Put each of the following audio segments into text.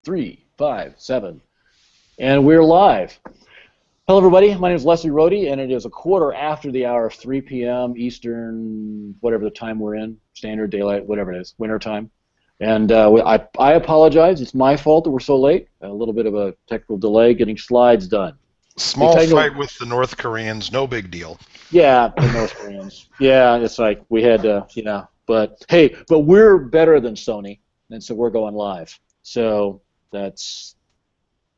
3, 5, 7. And we're live. Hello, everybody. My name is Leslie Rohde, and it is a quarter after the hour of 3 p.m. Eastern, whatever the time we're in, Standard Daylight, whatever it is, winter time. And I apologize. It's my fault that we're so late. A little bit of a technical delay getting slides done. Small fight with the North Koreans, no big deal. Yeah, the North Koreans. Yeah, it's like we had to, But hey, we're better than Sony, and so we're going live. So that's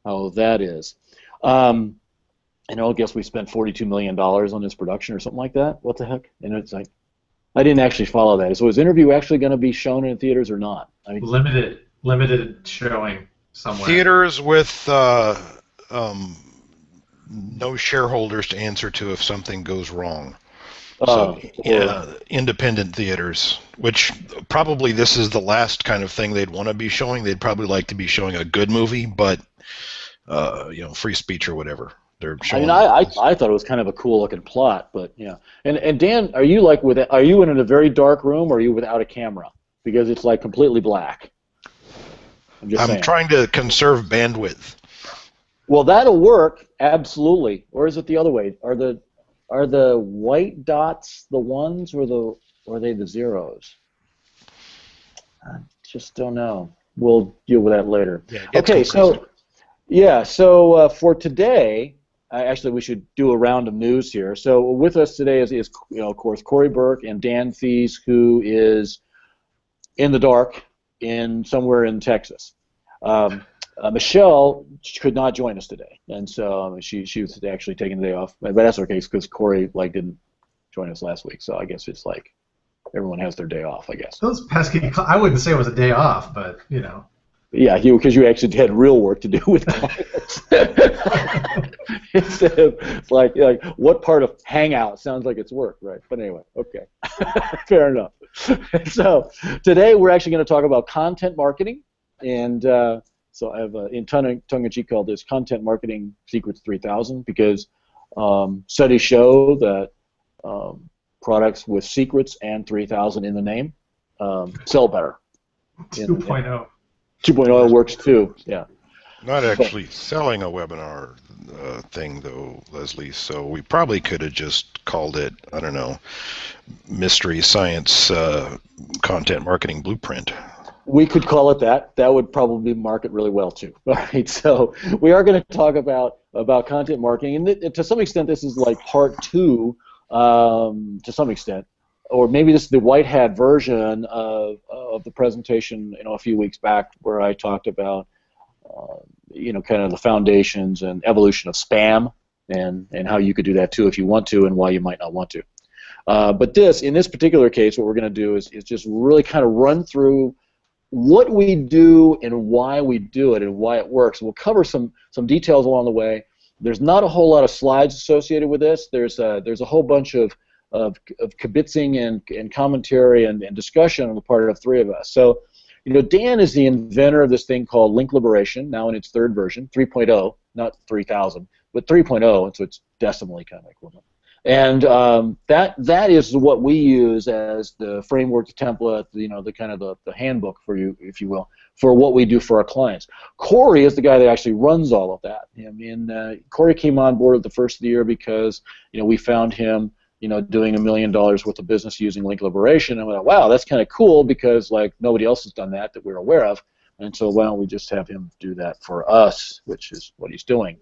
how that is. I guess we spent $42 million on this production or something like that. What the heck? And it's like, I didn't actually follow that. So is Interview actually going to be shown in theaters or not? I mean, limited showing somewhere. Theaters with no shareholders to answer to if something goes wrong. So, independent theaters, which probably this is the last kind of thing they'd want to be showing. They'd probably like to be showing a good movie, but free speech or whatever. They're showing. I thought it was kind of a cool looking plot, but yeah. And Dan, are you in a very dark room, or are you without a camera? Because it's like completely black. I'm trying to conserve bandwidth. Well, that'll work absolutely. Or is it the other way? Are the white dots the ones, or are they the zeros? I just don't know. We'll deal with that later. Yeah, okay, so for today, actually we should do a round of news here. So with us today is of course Corey Burke and Dan Thies, who is in the dark somewhere in Texas. Michelle could not join us today, and so she was actually taking the day off. But that's okay because Corey didn't join us last week, so I guess it's like everyone has their day off, I guess. Those pesky. I wouldn't say it was a day off, but Yeah, because you actually had real work to do with clients. Instead of like what part of Hangout sounds like it's work, right? But anyway, okay, fair enough. So today we're actually going to talk about content marketing, and so I have in tongue-in-cheek called this Content Marketing Secrets 3000 because studies show that products with secrets and 3000 in the name sell better. 2.0. 2.0 works too, yeah. Not actually selling a webinar thing, though, Leslie, so we probably could have just called it, I don't know, Mystery Science Content Marketing Blueprint. We could call it that. That would probably market really well, too. All right, so we are going to talk about content marketing, and to some extent this is like part 2, to some extent, or maybe this is the white hat version of the presentation a few weeks back where I talked about kind of the foundations and evolution of spam and how you could do that too if you want to and why you might not want to. But in this particular case, what we're going to do is just really kind of run through what we do and why we do it and why it works. We'll cover some details along the way. There's not a whole lot of slides associated with this. There's a whole bunch of kibitzing and commentary and discussion on the part of 3 of us. So, Dan is the inventor of this thing called link liberation, now in its 3rd version, 3.0, not 3000, but 3.0, and so it's decimally kind of equivalent. And that is what we use as the framework, the template, the kind of the handbook for you, if you will, for what we do for our clients. Corey is the guy that actually runs all of that. Corey came on board at the first of the year because we found him doing $1 million worth of business using link liberation, and we thought, wow, that's kind of cool because nobody else has done that we're aware of, and so why don't we just have him do that for us, which is what he's doing.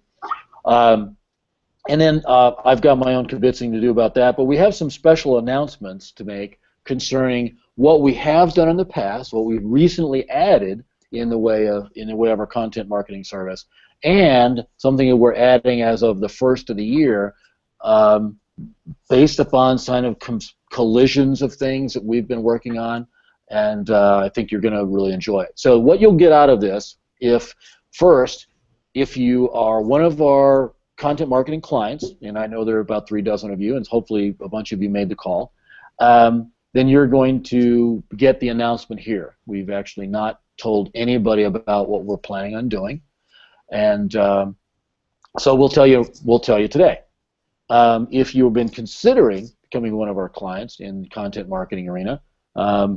And then I've got my own kibitzing to do about that, but we have some special announcements to make concerning what we have done in the past, what we've recently added in the way of our content marketing service, and something that we're adding as of the first of the year, based upon kind of collisions of things that we've been working on, and I think you're going to really enjoy it. So what you'll get out of this, if you are one of our content marketing clients, and I know there are about 3 dozen of you, and hopefully a bunch of you made the call, then you're going to get the announcement here. We've actually not told anybody about what we're planning on doing, and so we'll tell you today. If you've been considering becoming one of our clients in the content marketing arena,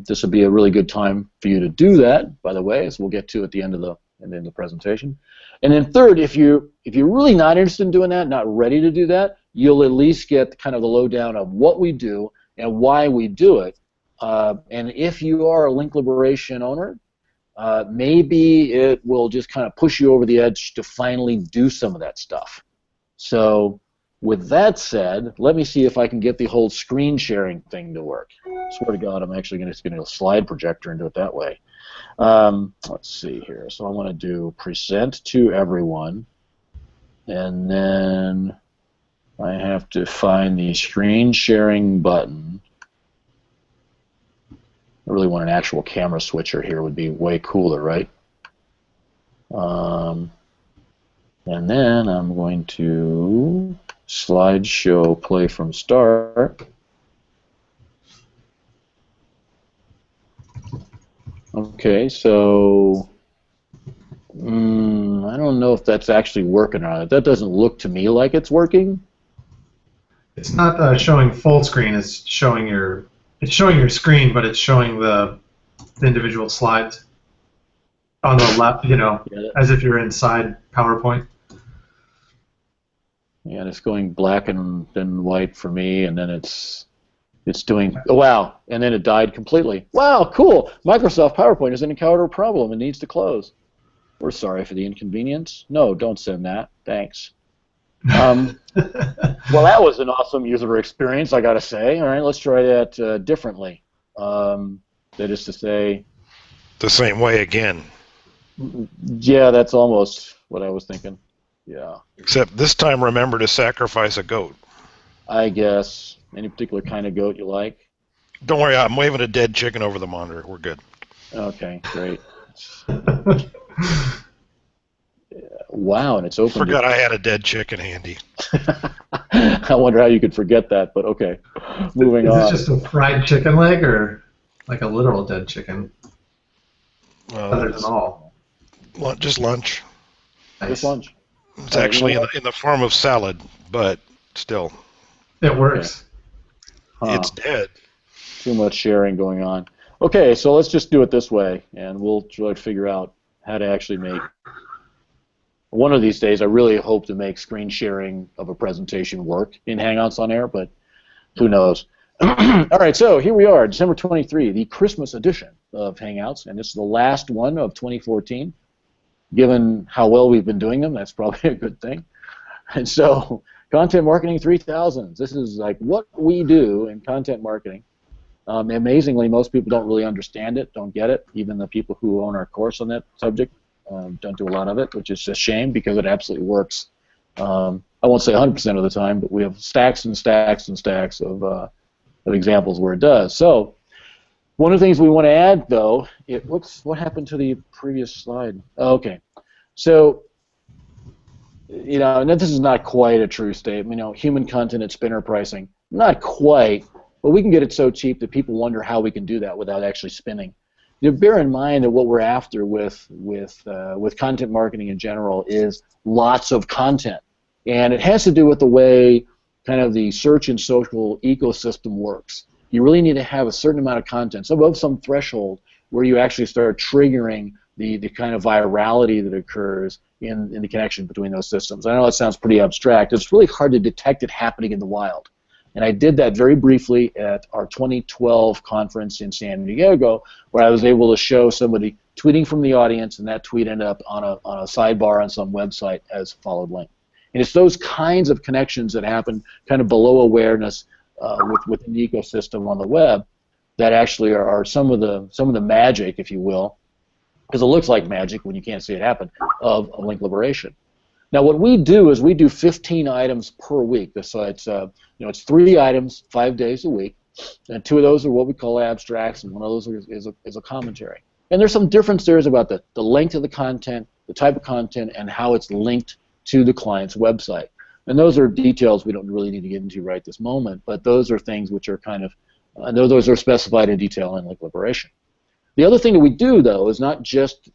this would be a really good time for you to do that, by the way, as we'll get to at the end of and then the presentation. And then third, if you're really not interested in doing that, not ready to do that, you'll at least get kind of the lowdown of what we do and why we do it. And if you are a link liberation owner, maybe it will just kind of push you over the edge to finally do some of that stuff. So with that said, let me see if I can get the whole screen sharing thing to work. I swear to God, I'm actually going to get a slide projector and do it that way. Let's see here. So I want to do present to everyone, and then I have to find the screen sharing button. I really want an actual camera switcher here. Would be way cooler, right? And then I'm going to slideshow play from start. Okay, so I don't know if that's actually working or not. That doesn't look to me like it's working. It's not showing full screen. It's showing your screen, but it's showing the individual slides on the left. You know, as if you're inside PowerPoint. Yeah, and it's going black and then white for me, and then it's doing, oh, wow, and then it died completely. Wow, cool. Microsoft PowerPoint has encountered a problem and needs to close. We're sorry for the inconvenience. No, don't send that. Thanks. Well, that was an awesome user experience, I got to say. All right, let's try that differently. That is to say... The same way again. Yeah, that's almost what I was thinking. Yeah. Except this time, remember to sacrifice a goat. I guess. Any particular kind of goat you like? Don't worry, I'm waving a dead chicken over the monitor. We're good. Okay, great. Wow, and it's open. Forgot I had a dead chicken handy. I wonder how you could forget that, but okay. Moving on. Is this just a fried chicken leg or like a literal dead chicken? Other than all. Just lunch. Nice. Just lunch. It's actually in the form of salad, but still. It works. Okay. It's dead. Too much sharing going on. Okay, so let's just do it this way, and we'll try to figure out how to actually make... One of these days, I really hope to make screen sharing of a presentation work in Hangouts on Air, but who knows. All right, so here we are, December 23, the Christmas edition of Hangouts, and this is the last one of 2014. Given how well we've been doing them, that's probably a good thing. And so, Content Marketing 3000, this is like what we do in content marketing. Amazingly, most people don't really understand it, don't get it. Even the people who own our course on that subject don't do a lot of it, which is a shame because it absolutely works. I won't say 100% of the time, but we have stacks and stacks and stacks of examples where it does. So, one of the things we want to add, though, what happened to the previous slide? Oh, okay. So, you know, and this is not quite a true statement. You know, human content at spinner pricing, not quite, but we can get it so cheap that people wonder how we can do that without actually spinning. You know, bear in mind that what we're after with content marketing in general is lots of content, and it has to do with the way kind of the search and social ecosystem works. You really need to have a certain amount of content, so above some threshold where you actually start triggering the kind of virality that occurs in the connection between those systems. I know that sounds pretty abstract. It's really hard to detect it happening in the wild. And I did that very briefly at our 2012 conference in San Diego, where I was able to show somebody tweeting from the audience, and that tweet ended up on a sidebar on some website as a followed link. And it's those kinds of connections that happen kind of below awareness within the ecosystem on the web that actually are some of the magic, if you will, because it looks like magic when you can't see it happen, of link liberation. Now, what we do is we do 15 items per week. So it's it's 3 items, 5 days a week, and 2 of those are what we call abstracts, and one of those is a commentary. And there's some difference there about the length of the content, the type of content, and how it's linked to the client's website. And those are details we don't really need to get into right this moment, but those are things which are kind of, those are specified in detail in link liberation. The other thing that we do, though, is not just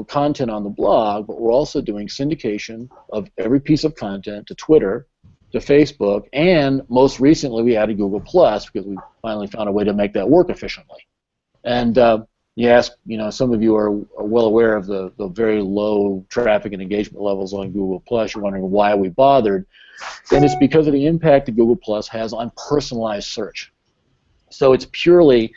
content on the blog, but we're also doing syndication of every piece of content to Twitter, to Facebook, and most recently we added Google Plus because we finally found a way to make that work efficiently. And Yes, some of you are well aware of the very low traffic and engagement levels on Google Plus. You're wondering why we bothered, and it's because of the impact that Google Plus has on personalized search. So it's purely,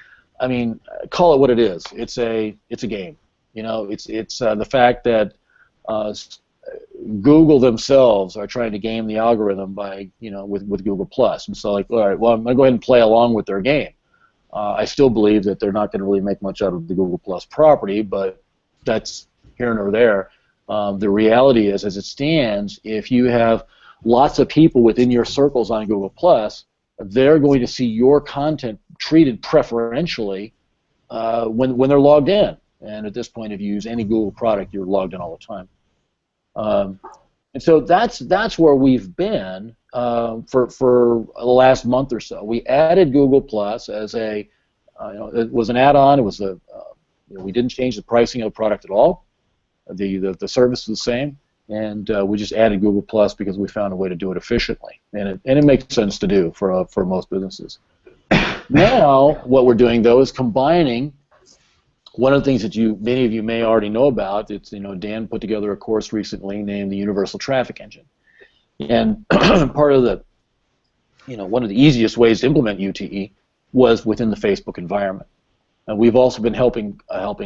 call it what it is. It's a game. It's the fact that Google themselves are trying to game the algorithm by with Google Plus, and so all right, well, I'm going to go ahead and play along with their game. I still believe that they're not going to really make much out of the Google Plus property, but that's here nor there. The reality is, as it stands, if you have lots of people within your circles on Google Plus, they're going to see your content treated preferentially when they're logged in. And at this point, if you use any Google product, you're logged in all the time. And so that's where we've been for the last month or so. We added Google Plus as it was an add-on. It was we didn't change the pricing of the product at all. The service is the same, and we just added Google Plus because we found a way to do it efficiently, and it makes sense to do for most businesses. Now, what we're doing though is combining. One of the things that many of you may already know about, it's Dan put together a course recently named the Universal Traffic Engine, and part of the one of the easiest ways to implement UTE was within the Facebook environment, and we've also been helping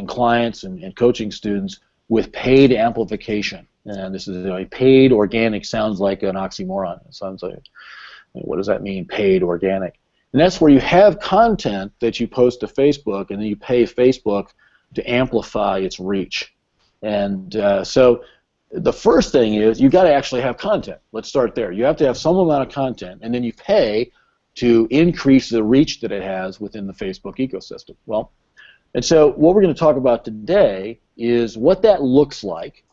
clients and coaching students with paid amplification, and this is paid organic sounds like an oxymoron. It sounds like, what does that mean, paid organic? And that's where you have content that you post to Facebook, and then you pay Facebook to amplify its reach. And so the first thing is you've got to actually have content. Let's start there. You have to have some amount of content, and then you pay to increase the reach that it has within the Facebook ecosystem. Well, and so what we're going to talk about today is what that looks like,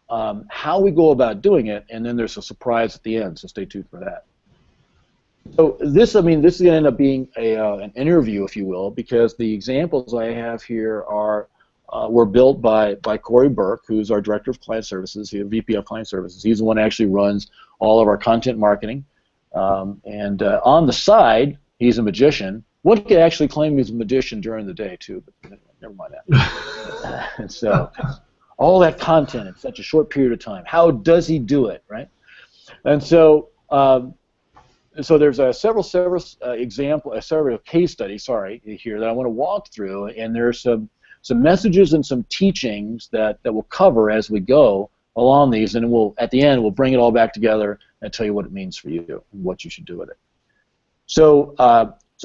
how we go about doing it, and then there's a surprise at the end, so stay tuned for that. So this is going to end up being an interview, if you will, because the examples I have here were built by Corey Burke, who's our Director of Client Services, he's VP of Client Services. He's the one that actually runs all of our content marketing. And on the side, he's a magician. One could actually claim he's a magician during the day, too, but never mind that. And so all that content in such a short period of time, how does he do it, right? And so so there's several case studies, here that I want to walk through, and there's some messages and some teachings that we'll cover as we go along these, and at the end we'll bring it all back together and tell you what it means for you and what you should do with it. So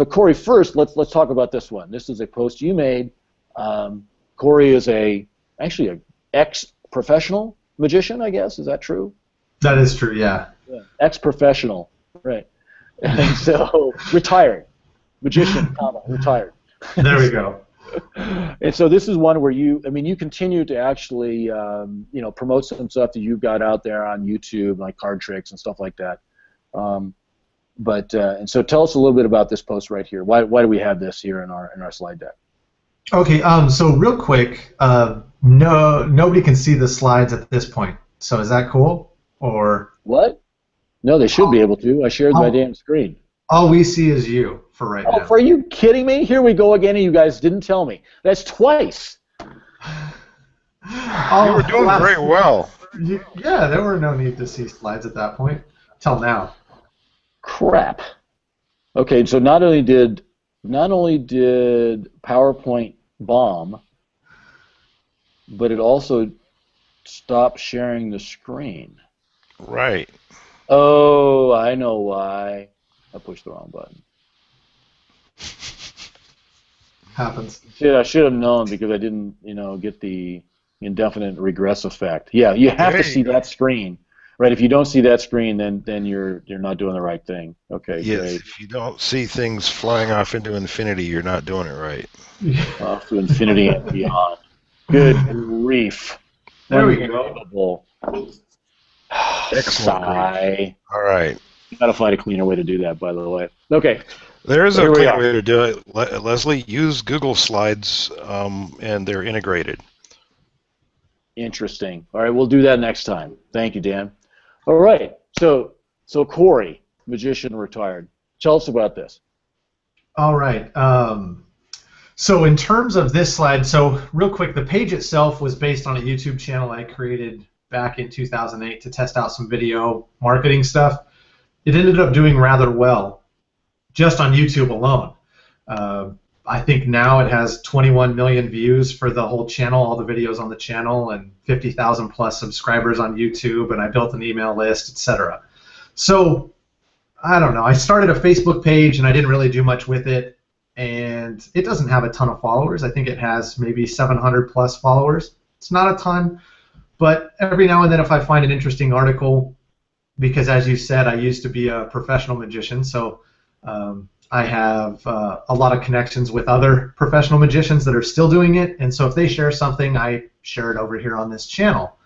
Corey, first let's talk about this one. This is a post you made. Corey is actually an ex-professional magician, I guess. Is that true? That is true. Yeah. Ex-professional, right? And so retired, magician, retired. There we go. And so this is one where you continue to actually, promote some stuff that you've got out there on YouTube, like card tricks and stuff like that. And so tell us a little bit about this post right here. Why do we have this here in our slide deck? Okay. So real quick, nobody can see the slides at this point. So is that cool? Or what? No, they should be able to. I shared my damn screen. All we see is you for right now. Are you kidding me? Here we go again, and you guys didn't tell me. That's twice. You were doing very well. Yeah, there were no need to see slides at that point. Till now. Crap. Okay, so not only did PowerPoint bomb, but it also stopped sharing the screen. Right. Oh, I know why. I pushed the wrong button. Happens. Yeah, I should have known because I didn't, get the indefinite regress effect. Yeah, you have to see that screen, right? If you don't see that screen, then you're not doing the right thing. Okay. Yes. Great. If you don't see things flying off into infinity, you're not doing it right. Off to infinity and beyond. Good grief. There we go. Sigh. All right. You gotta find a cleaner way to do that, by the way. Okay. There's a clear way to do it. Leslie, use Google Slides, and they're integrated. Interesting. All right, we'll do that next time. Thank you, Dan. All right. So Corey, magician retired. Tell us about this. All right. So in terms of this slide, so real quick, the page itself was based on a YouTube channel I created back in 2008 to test out some video marketing stuff. It ended up doing rather well just on YouTube alone. I think now it has 21 million views for the whole channel, all the videos on the channel, and 50,000 plus subscribers on YouTube, and I built an email list, etc. So I don't know. I started a Facebook page, and I didn't really do much with it, and it doesn't have a ton of followers. I think it has maybe 700 plus followers. It's not a ton, but every now and then if I find an interesting article, because as you said, I used to be a professional magician, so I have a lot of connections with other professional magicians that are still doing it, and so if they share something, I share it over here on this channel.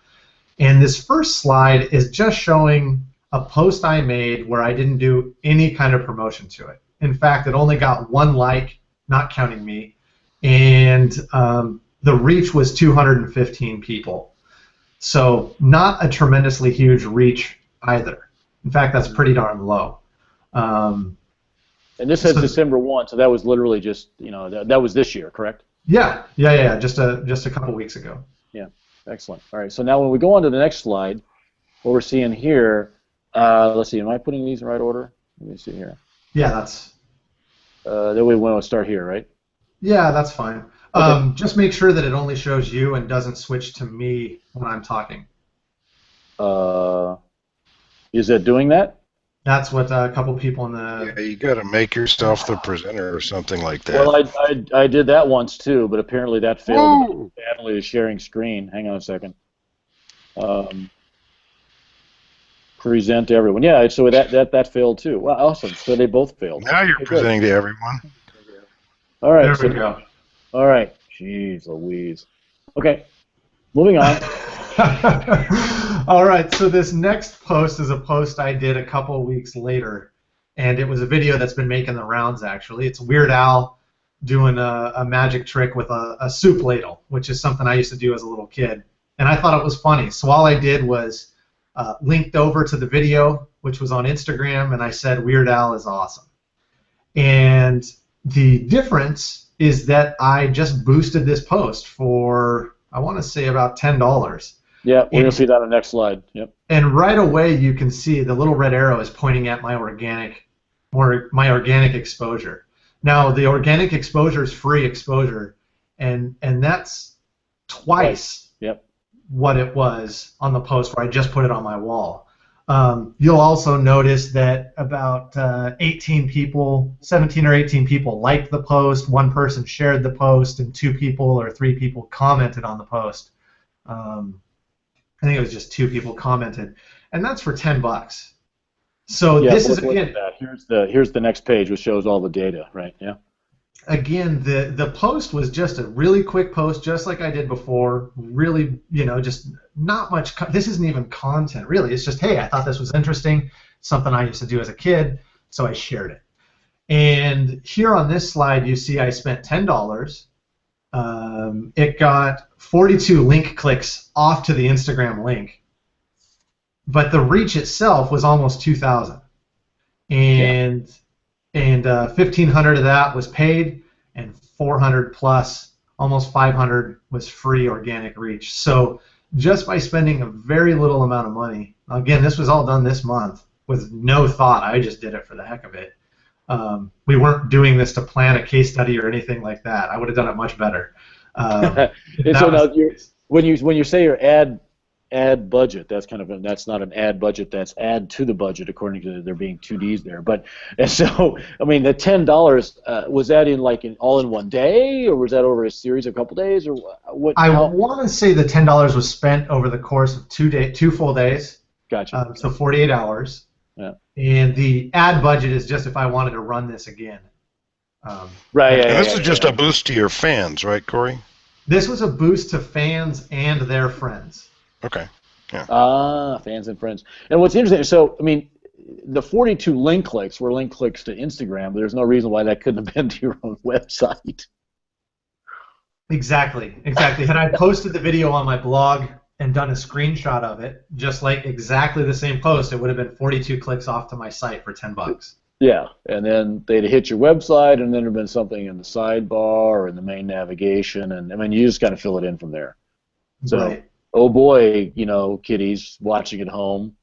And this first slide is just showing a post I made where I didn't do any kind of promotion to it. In fact, it only got 1 like, not counting me, and the reach was 215 people. So not a tremendously huge reach either. In fact, that's pretty darn low. And this says December 1, so that was literally just, that was this year, correct? Yeah, just a couple weeks ago. Yeah, excellent. All right, so now when we go on to the next slide, what we're seeing here, let's see, am I putting these in the right order? Let me see here. Yeah, that's... That way we want to start here, right? Yeah, that's fine. Okay. Just make sure that it only shows you and doesn't switch to me when I'm talking. Is it doing that? That's what a couple people in the... Yeah, you got to make yourself the presenter or something like that. Well, I did that once too, but apparently that failed badly to sharing screen. Hang on a second. Present to everyone. Yeah, so that failed too. Well, awesome. So they both failed. Now you're presenting to everyone. All right. There we go. All right. Jeez Louise. Okay. Moving on. All right, so this next post is a post I did a couple weeks later, and it was a video that's been making the rounds, actually. It's Weird Al doing a magic trick with a soup ladle, which is something I used to do as a little kid, and I thought it was funny. So all I did was linked over to the video, which was on Instagram, and I said, Weird Al is awesome. And the difference is that I just boosted this post for, I want to say, about $10. Yeah, we're going to see that on the next slide. Yep. And right away you can see the little red arrow is pointing at my organic exposure. Now the organic exposure is free exposure, and that's twice what it was on the post where I just put it on my wall. You'll also notice that about 17 or 18 people liked the post, 1 person shared the post, and 2 people or 3 people commented on the post. I think it was just 2 people commented, and that's for $10. So yeah, this is again. Here's the next page, which shows all the data, right? Yeah. Again, the post was just a really quick post, just like I did before. Really, just not much. This isn't even content, really. It's just, hey, I thought this was interesting, something I used to do as a kid, so I shared it. And here on this slide, you see I spent $10. It got 42 link clicks off to the Instagram link, but the reach itself was almost 2,000, and 1,500 of that was paid, and 400 plus, almost 500 was free organic reach. So just by spending a very little amount of money, again, this was all done this month with no thought. I just did it for the heck of it. We weren't doing this to plan a case study or anything like that. I would have done it much better. So now when you say your ad budget, that's not an ad budget, that's add to the budget according to there being 2 Ds there. But and so I mean the $10 was that all in one day, or was that over a series of couple days, or what? I want to say the $10 was spent over the course of 2 full days. Gotcha. So 48 hours. Yeah. And the ad budget is just if I wanted to run this again. Right. And this is just a boost to your fans, right, Corey? This was a boost to fans and their friends. Okay. Yeah. Fans and friends. And what's interesting, so I mean, the 42 link clicks were link clicks to Instagram, but there's no reason why that couldn't have been to your own website. Exactly. Had I posted the video on my blog and done a screenshot of it, just like exactly the same post, it would have been 42 clicks off to my site for $10. Yeah, and then they'd hit your website, and then there'd been something in the sidebar or in the main navigation, and I mean, you just kind of fill it in from there. So, Right. oh boy, kiddies watching at home,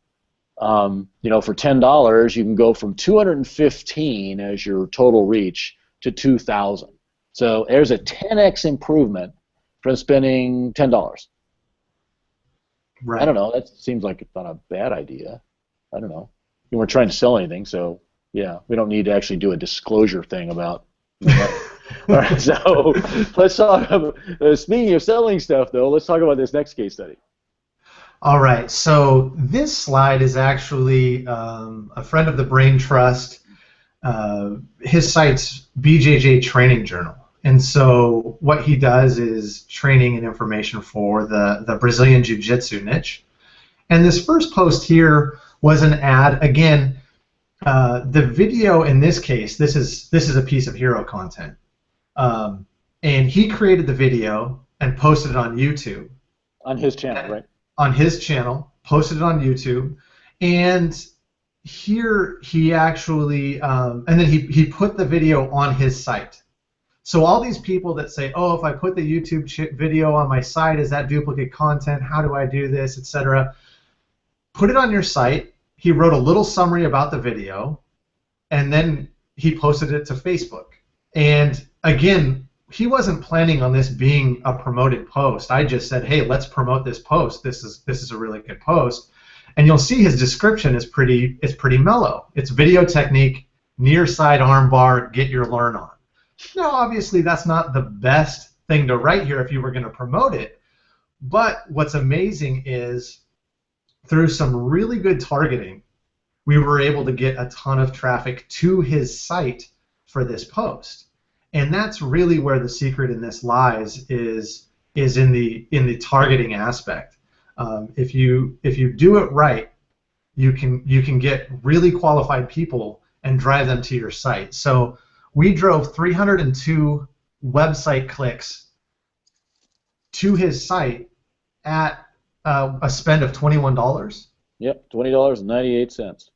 for $10, you can go from 215 as your total reach to 2,000. So there's a 10x improvement from spending $10. I don't Right. know. That seems like it's not a bad idea. I don't know. You weren't trying to sell anything, so yeah, we don't need to actually do a disclosure thing about. All right, so let's talk about. Speaking of selling stuff, though, let's talk about this next case study. All right. So this slide is actually a friend of the Braintrust. His site's BJJ Training Journal. And so what he does is training and information for the Brazilian Jiu-Jitsu niche. And this first post here was an ad. Again, the video in this case, this is a piece of hero content. And he created the video and posted it on YouTube. On his channel, right? On his channel, posted it on YouTube. And here he actually, and then he put the video on his site. So all these people that say, oh, if I put the YouTube video on my site, is that duplicate content? How do I do this, etc.? Put it on your site. He wrote a little summary about the video, and then he posted it to Facebook. And again, he wasn't planning on this being a promoted post. I just said, hey, let's promote this post. This is a really good post. And you'll see his description is pretty mellow. It's video technique, near side arm bar, get your learn on. Now, obviously, that's not the best thing to write here if you were going to promote it. But what's amazing is through some really good targeting, we were able to get a ton of traffic to his site for this post. And that's really where the secret in this lies, is in the targeting aspect. If you do it right, you can get really qualified people and drive them to your site. So we drove 302 website clicks to his site at a spend of $21. Yep, $20.98.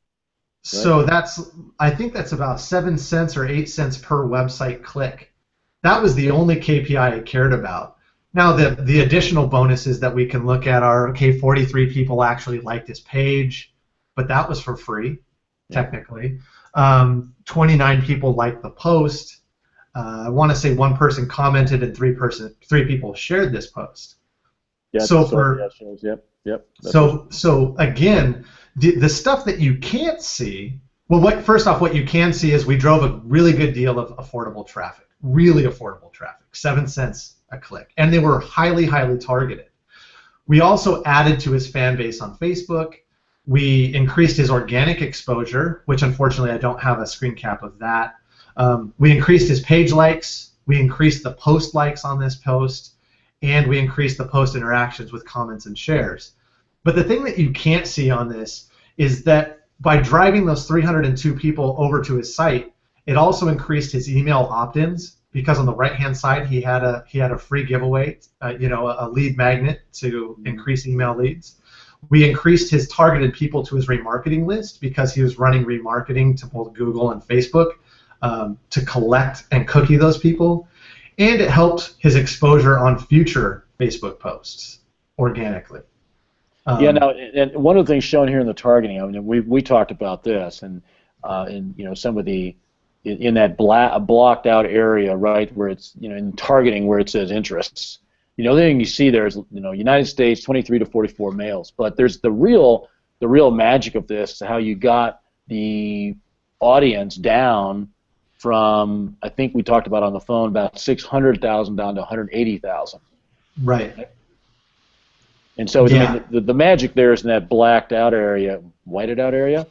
So I think that's about 7 cents or 8 cents per website click. That was the only KPI I cared about. Now the additional bonuses that we can look at are, okay, 43 people actually liked his page, but that was for free, technically. 29 people liked the post. I want to say 1 person commented and 3 people shared this post. Yeah. So again, the stuff that you can't see. Well, first off, what you can see is we drove a really good deal of affordable traffic, really affordable traffic, 7 cents a click, and they were highly, highly targeted. We also added to his fan base on Facebook. We increased his organic exposure, which unfortunately I don't have a screen cap of that. We increased his page likes. We increased the post likes on this post, and we increased the post interactions with comments and shares. But the thing that you can't see on this is that by driving those 302 people over to his site, it also increased his email opt-ins, because on the right-hand side he had a free giveaway, a lead magnet to increase email leads. We increased his targeted people to his remarketing list, because he was running remarketing to both Google and Facebook to collect and cookie those people, and it helped his exposure on future Facebook posts organically. Yeah. Now, and one of the things shown here in the targeting, I mean, we talked about this, and some of the in that blocked out area, right, where it's in targeting where it says interests. The other thing you see there is United States 23 to 44 males, but there's the real magic of this, how you got the audience down from, I think we talked about on the phone, about 600,000 down to 180,000. Right. And so I mean, the magic there is in that blacked out area, whited out area.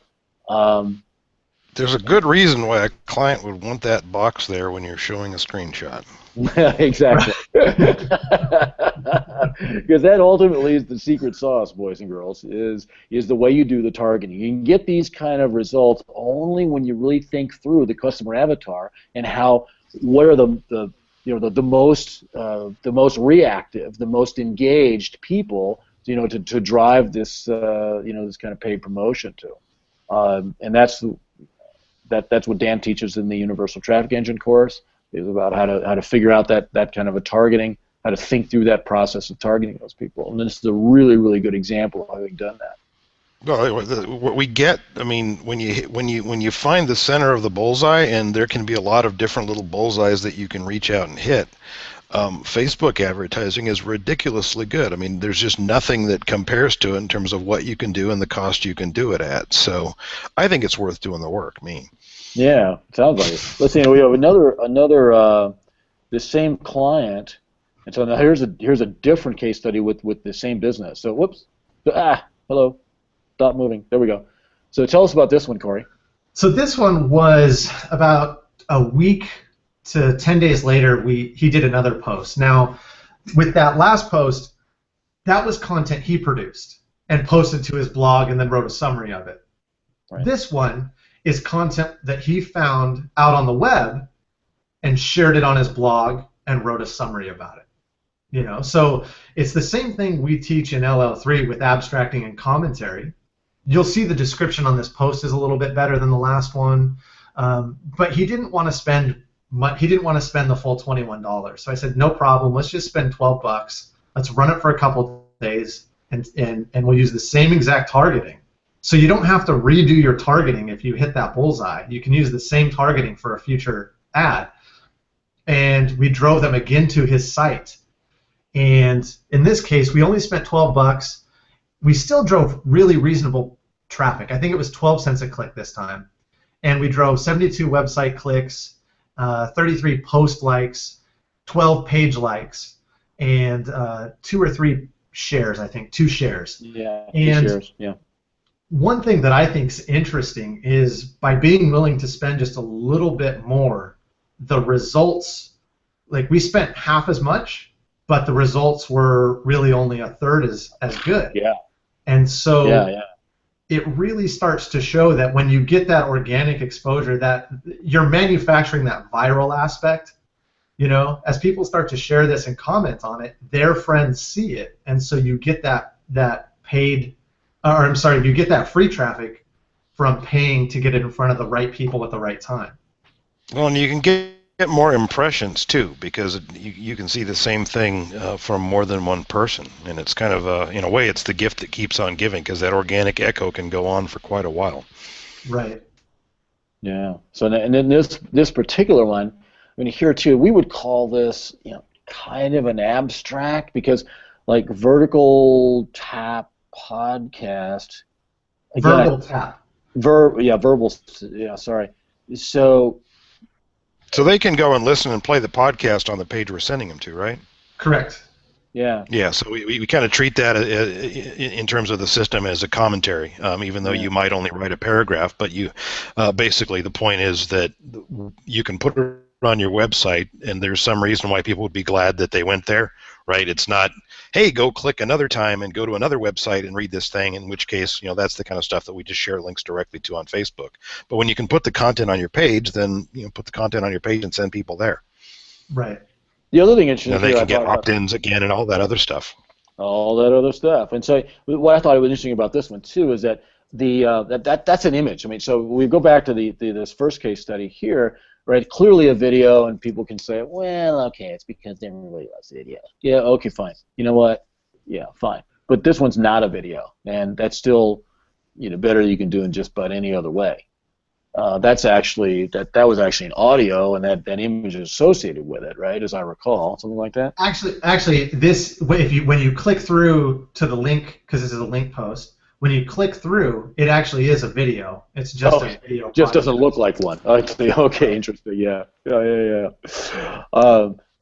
There's a good reason why a client would want that box there when you're showing a screenshot. Exactly. Because that ultimately is the secret sauce, boys and girls, is the way you do the targeting. You can get these kind of results only when you really think through the customer avatar and what are the most reactive, the most engaged people, to drive this this kind of paid promotion to, and that's what Dan teaches in the Universal Traffic Engine course, is about how to figure out that kind of a targeting, how to think through that process of targeting those people. And this is a really, really good example of having done that. Well, what we get, I mean, when you find the center of the bullseye, and there can be a lot of different little bullseyes that you can reach out and hit. Facebook advertising is ridiculously good. I mean, there's just nothing that compares to it in terms of what you can do and the cost you can do it at. So, I think it's worth doing the work. Yeah, sounds like it. Let's see. We have another the same client, and so now here's a different case study with the same business. So whoops, hello, stop moving. There we go. So tell us about this one, Corey. So this one was about a week to 10 days later. He did another post. Now, with that last post, that was content he produced and posted to his blog and then wrote a summary of it. Right. This one is content that he found out on the web and shared it on his blog and wrote a summary about it. So it's the same thing we teach in LL3 with abstracting and commentary. You'll see the description on this post is a little bit better than the last one, but he didn't want to spend the full $21. So I said, no problem. Let's just spend $12. Let's run it for a couple days, and we'll use the same exact targeting. So you don't have to redo your targeting if you hit that bullseye. You can use the same targeting for a future ad. And we drove them again to his site. And in this case, we only spent $12. We still drove really reasonable traffic. I think it was 12 cents a click this time. And we drove 72 website clicks, 33 post likes, 12 page likes, and 2 or 3 shares, I think, 2 shares. Yeah, and 2 shares, yeah. One thing that I think is interesting is by being willing to spend just a little bit more, the results, like we spent half as much, but the results were really only a third as good. Yeah. And so it really starts to show that when you get that organic exposure, that you're manufacturing that viral aspect. As people start to share this and comment on it, their friends see it, and so you get that paid. You get that free traffic from paying to get it in front of the right people at the right time. Well, and you can get more impressions too, because you can see the same thing from more than one person, and it's kind of in a way it's the gift that keeps on giving, because that organic echo can go on for quite a while. Right. Yeah. So and then this particular one, I mean, here too, we would call this kind of an abstract, because like vertical tap podcast. Again, verbal tap. Verbal. Yeah, sorry. So they can go and listen and play the podcast on the page we're sending them to, right? Correct. Yeah. Yeah. So we kind of treat that in terms of the system as a commentary, even though you might only write a paragraph. But you basically the point is that you can put it on your website, and there's some reason why people would be glad that they went there, right? It's not, hey, go click another time and go to another website and read this thing, in which case, that's the kind of stuff that we just share links directly to on Facebook. But when you can put the content on your page, then put the content on your page and send people there. Right. The other thing interesting, they can get opt-ins again and all that other stuff. All that other stuff. And so what I thought was interesting about this one too is that that's an image. I mean, so we go back to this first case study here. Right, clearly a video, and people can say, well, okay, it's because everybody loves video. Yeah, okay, fine. You know what? Yeah, fine. But this one's not a video, and that's still, better you can do in just about any other way. That's actually that was actually an audio, and that image is associated with it, right? As I recall, something like that. Actually, this when you click through to the link, because this is a link post. When you click through, it actually is a video. It's just a video. Just doesn't look like one. Okay, interesting. Yeah. And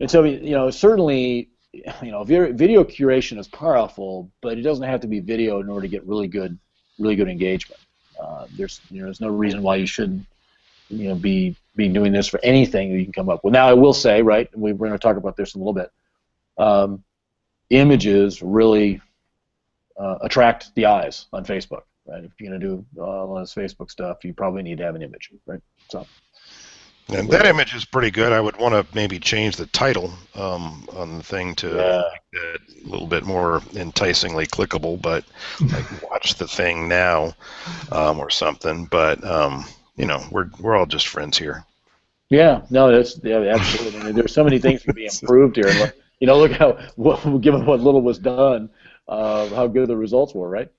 so, certainly, video curation is powerful, but it doesn't have to be video in order to get really good engagement. There's no reason why you shouldn't, be doing this for anything that you can come up with. Now, I will say, right, and we're going to talk about this in a little bit. Images really attract the eyes on Facebook, right? If you're going to do all this Facebook stuff, you probably need to have an image, right? So. And that image is pretty good. I would want to maybe change the title on the thing to make that a little bit more enticingly clickable, but like watch the thing now or something. But we're all just friends here. Yeah, no, absolutely. I mean, there's so many things to be improved here. And look how, given what little was done, how good the results were, right?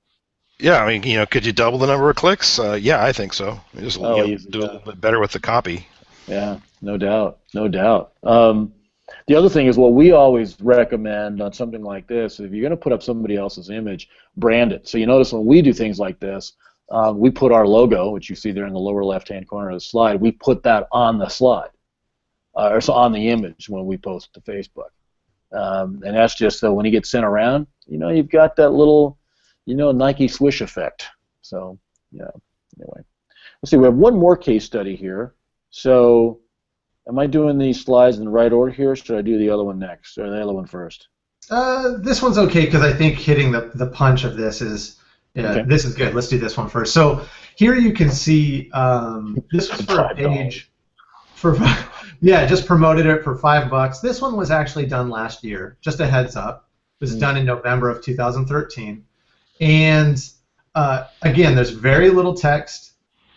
Yeah, I mean, could you double the number of clicks? Yeah, I think so. Just Easy, do a little bit better with the copy. Yeah, no doubt, no doubt. The other thing is, what we always recommend on something like this, if you're going to put up somebody else's image, brand it. So you notice when we do things like this, we put our logo, which you see there in the lower left-hand corner of the slide, we put that on the slide, or so on the image when we post it to Facebook. And that's just so when you get sent around, you've got that little, Nike swish effect. So, yeah, anyway. Let's see, we have one more case study here. So, am I doing these slides in the right order here, or should I do the other one next, or the other one first? This one's okay because I think hitting the punch of this is Okay. This is good. Let's do this one first. So here you can see this was for a page just promoted it for $5. This one was actually done last year. Just a heads up. It was done in November of 2013, and again, there's very little text.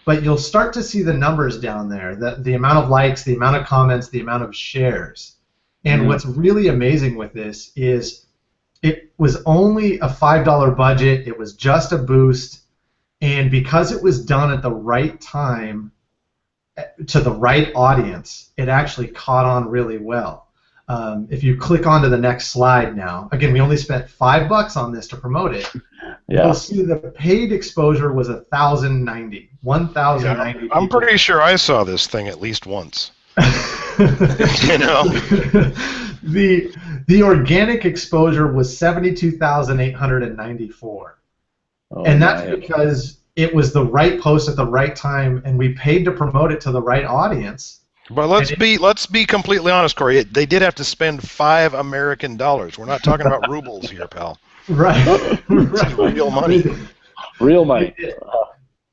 But you'll start to see the numbers down there, the amount of likes, the amount of comments, the amount of shares. And what's really amazing with this is it was only a $5 budget. It was just a boost. And because it was done at the right time to the right audience, it actually caught on really well. If you click on to the next slide now, again, we only spent $5 on this to promote it. Yeah. You'll see the paid exposure was 1,090. Yeah, I'm pretty sure I saw this thing at least once. The organic exposure was 72,894. And that's because it was the right post at the right time, and we paid to promote it to the right audience. But let's be completely honest, Corey. They did have to spend $5 American. We're not talking about rubles here, pal. Right. It's real money. Real money.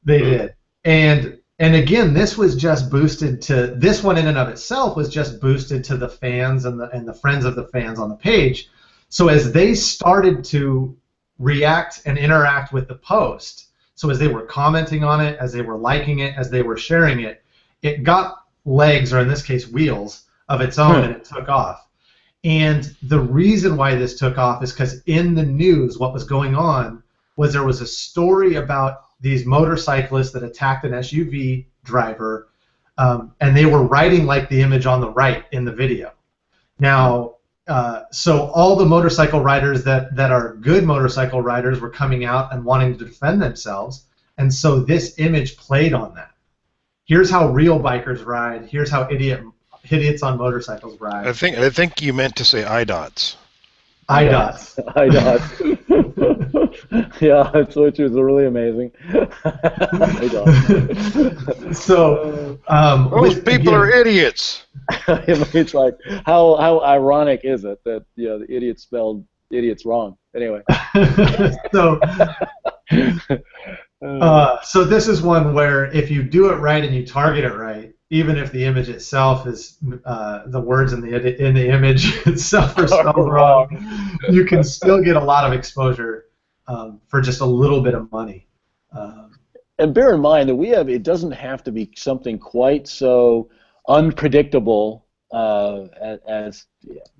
They did. And again, this was just boosted to this one in and of itself was just boosted to the fans and the friends of the fans on the page. So as they started to react and interact with the post, so as they were commenting on it, as they were liking it, as they were sharing it, it got legs, or in this case wheels, of its own, and it took off. And the reason why this took off is because in the news, what was going on was there was a story about these motorcyclists that attacked an SUV driver, and they were riding like the image on the right in the video. Now, so all the motorcycle riders that are good motorcycle riders were coming out and wanting to defend themselves, and so this image played on that. Here's how real bikers ride. Here's how idiots on motorcycles ride. I think you meant to say IDOTs. IDOTs. IDOTs. Yeah, which is really amazing. So those people are idiots. It's like how ironic is it that the idiot spelled idiots wrong? Anyway. So this is one where if you do it right and you target it right, even if the image itself is the words in the image itself are spelled wrong, you can still get a lot of exposure for just a little bit of money. And bear in mind that it doesn't have to be something quite so unpredictable as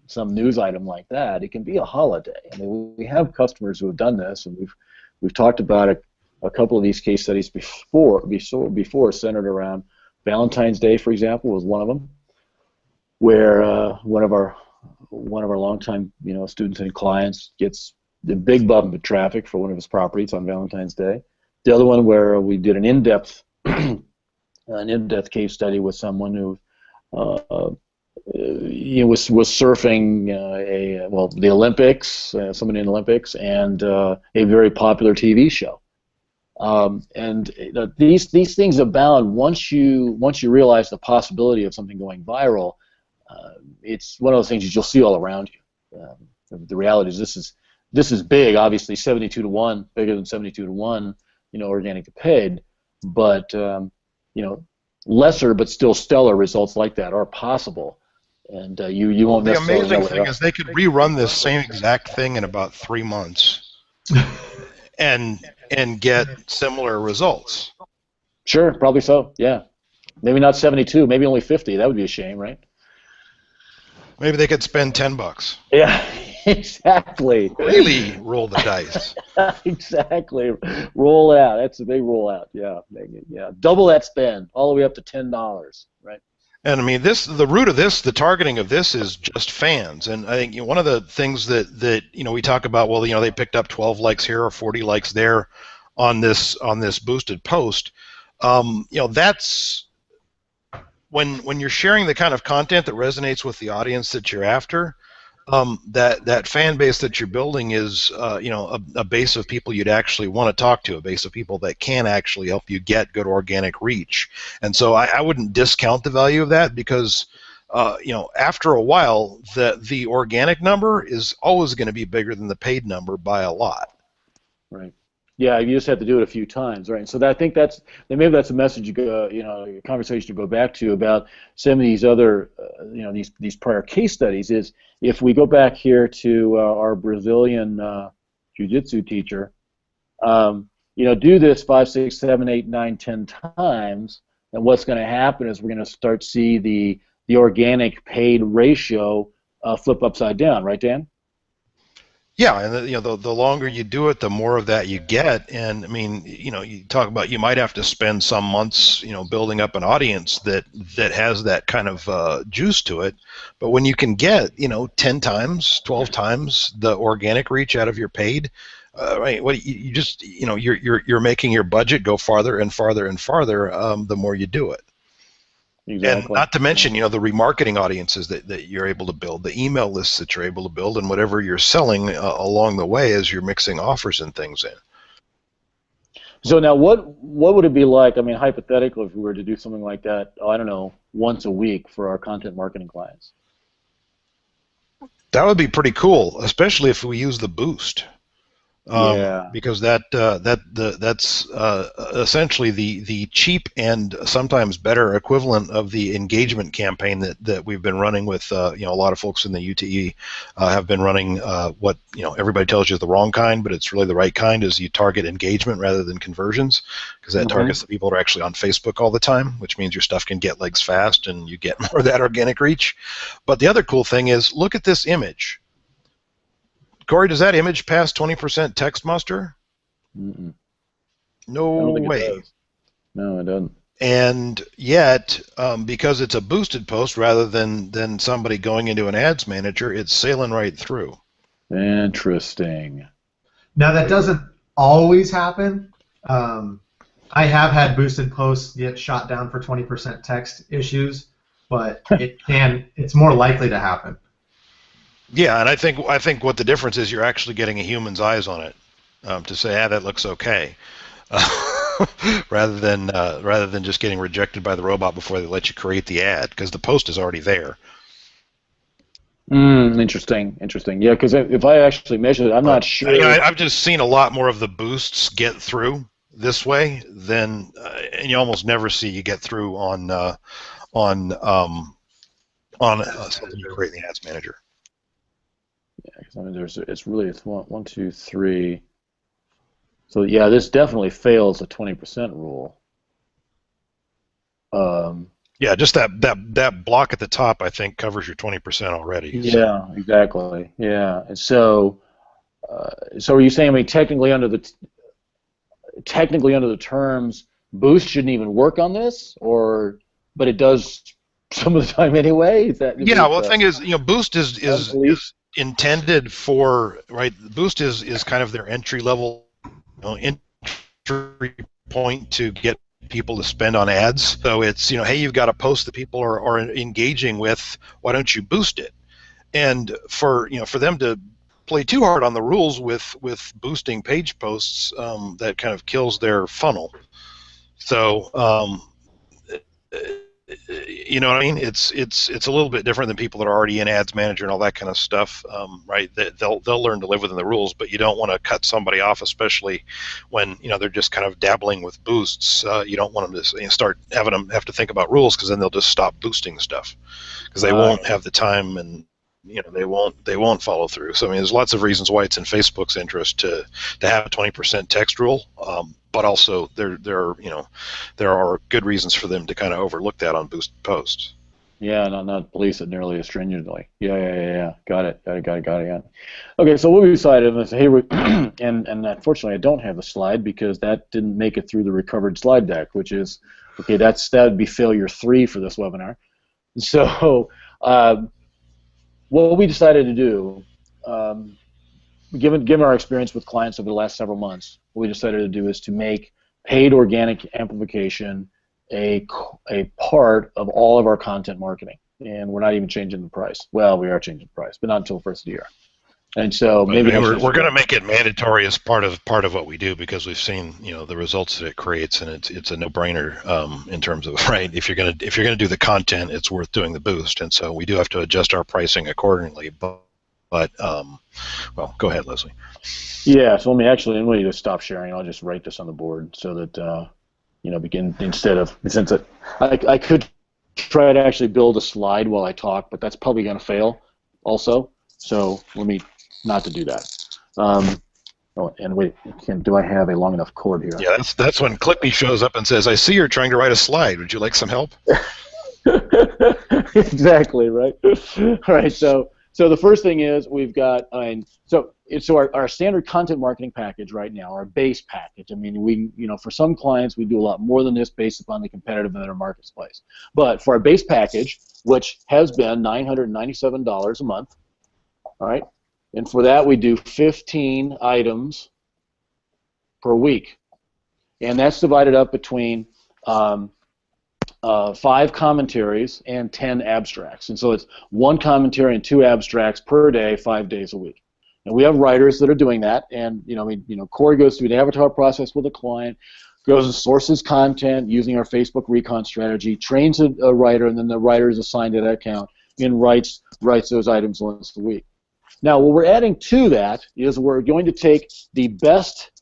some news item like that. It can be a holiday. I mean, we have customers who have done this, and we've talked about it. A couple of these case studies before centered around Valentine's Day, for example, was one of them, where one of our longtime students and clients gets the big bump in traffic for one of his properties on Valentine's Day. The other one where we did an in-depth case study with someone who was surfing the Olympics, somebody in the Olympics, and a very popular TV show. And these things abound once you realize the possibility of something going viral. It's one of those things that you'll see all around you. The reality is this is big, obviously 72-1, bigger than 72-1, organic to paid, but lesser but still stellar results like that are possible, and you won't necessarily know. The amazing thing is they could rerun this same exact thing in about 3 months. and get similar results. Sure, probably so. Yeah, maybe not 72, maybe only 50. That would be a shame, right? Maybe they could spend $10. Yeah, exactly. Really roll the dice. Exactly. Roll out. That's a big roll out. Yeah, yeah. Double that spend, all the way up to $10, right? And I mean, the root of this, the targeting of this is just fans. And I think one of the things that we talk about, well, they picked up 12 likes here or 40 likes there on this boosted post. That's when you're sharing the kind of content that resonates with the audience that you're after. That fan base that you're building is a base of people you'd actually want to talk to, a base of people that can actually help you get good organic reach. And so I wouldn't discount the value of that, because after a while the organic number is always going to be bigger than the paid number by a lot. Right. Yeah, you just have to do it a few times, right? So I think maybe that's a message a conversation to go back to about some of these other, these prior case studies. Is if we go back here to our Brazilian jiu-jitsu teacher, do this 5, 6, 7, 8, 9, 10 times, and what's going to happen is we're going to start to see the organic paid ratio flip upside down, right, Dan? Yeah, and the longer you do it, the more of that you get. And I mean, you talk about you might have to spend some months, building up an audience that has that kind of juice to it. But when you can get, 10 times, 12 times the organic reach out of your paid, right? What you just, you're making your budget go farther and farther and farther the more you do it. Exactly. And not to mention, the remarketing audiences that you're able to build, the email lists that you're able to build, and whatever you're selling along the way as you're mixing offers and things in. So now, what would it be like? I mean, hypothetically, if we were to do something like that, I don't know, once a week for our content marketing clients? That would be pretty cool, especially if we use the boost. Because that's essentially the cheap and sometimes better equivalent of the engagement campaign that we've been running with a lot of folks in the UTE have been running what everybody tells you is the wrong kind, but it's really the right kind, is you target engagement rather than conversions, because that targets the people that are actually on Facebook all the time, which means your stuff can get legs fast and you get more of that organic reach. But the other cool thing is, look at this image. Corey, does that image pass 20% text muster? Mm-mm. No way. No, it doesn't. And yet, because it's a boosted post rather than somebody going into an ads manager, it's sailing right through. Interesting. Now, that doesn't always happen. I have had boosted posts get shot down for 20% text issues, but it's more likely to happen. Yeah, and I think what the difference is, you're actually getting a human's eyes on it to say, that looks okay, rather than just getting rejected by the robot before they let you create the ad, because the post is already there. Interesting. Yeah, because if I actually measure it, I'm not sure. I've just seen a lot more of the boosts get through this way than, and you almost never see you get through on something you create in the ads manager. Yeah, because I mean, it's really 1, 2, 3. So yeah, this definitely fails the 20% rule. Yeah, just that block at the top, I think, covers your 20% already. Yeah, exactly. Yeah, and so are you saying, I mean, technically under the terms, Boost shouldn't even work on this, but it does some of the time anyway? Is that well, the thing is, Boost is intended for, right? Boost is kind of their entry level, entry point to get people to spend on ads. So it's, hey, you've got a post that people are engaging with, why don't you boost it? And for them to play too hard on the rules with boosting page posts, that kind of kills their funnel. So you know what I mean? It's a little bit different than people that are already in Ads Manager and all that kind of stuff, right? They'll learn to live within the rules, but you don't want to cut somebody off, especially when they're just kind of dabbling with boosts. You don't want them to start having them have to think about rules, because then they'll just stop boosting stuff, because they won't have the time and they won't follow through. So I mean, there's lots of reasons why it's in Facebook's interest to have a 20% text rule, but also there are good reasons for them to kind of overlook that on boosted posts. Yeah, not police it nearly as stringently. Yeah. Got it. Yeah. Okay, so what we decided is, hey, and unfortunately I don't have the slide because that didn't make it through the recovered slide deck, which is, okay, that would be failure 3 for this webinar. So what we decided to do, given our experience with clients over the last several months, what we decided to do is to make paid organic amplification a part of all of our content marketing, and we're not even changing the price. Well, we are changing the price, but not until the first of the year. And so maybe we're going to make it mandatory as part of what we do, because we've seen the results that it creates, and it's a no-brainer in terms of, right, if you're going to do the content, it's worth doing the boost, and so we do have to adjust our pricing accordingly. But well, go ahead, Leslie. Yeah, so let me just stop sharing. I'll just write this on the board so that I could try to actually build a slide while I talk, but that's probably going to fail also. So let me not to do that. And wait, do I have a long enough cord here? Yeah, that's when Clippy shows up and says, "I see you're trying to write a slide. Would you like some help?" Exactly, right. All right, so the first thing is we've got, so our standard content marketing package right now, our base package. I mean, for some clients we do a lot more than this based upon the competitiveness in our marketplace. But for our base package, which has been $997 a month, all right, and for that we do 15 items per week, and that's divided up between 5 commentaries and 10 abstracts, and so it's 1 commentary and 2 abstracts per day, 5 days a week. And we have writers that are doing that, and Corey goes through the avatar process with a client, goes and sources content using our Facebook recon strategy, trains a writer, and then the writer is assigned to that account and writes those items once a week. Now, what we're adding to that is we're going to take the best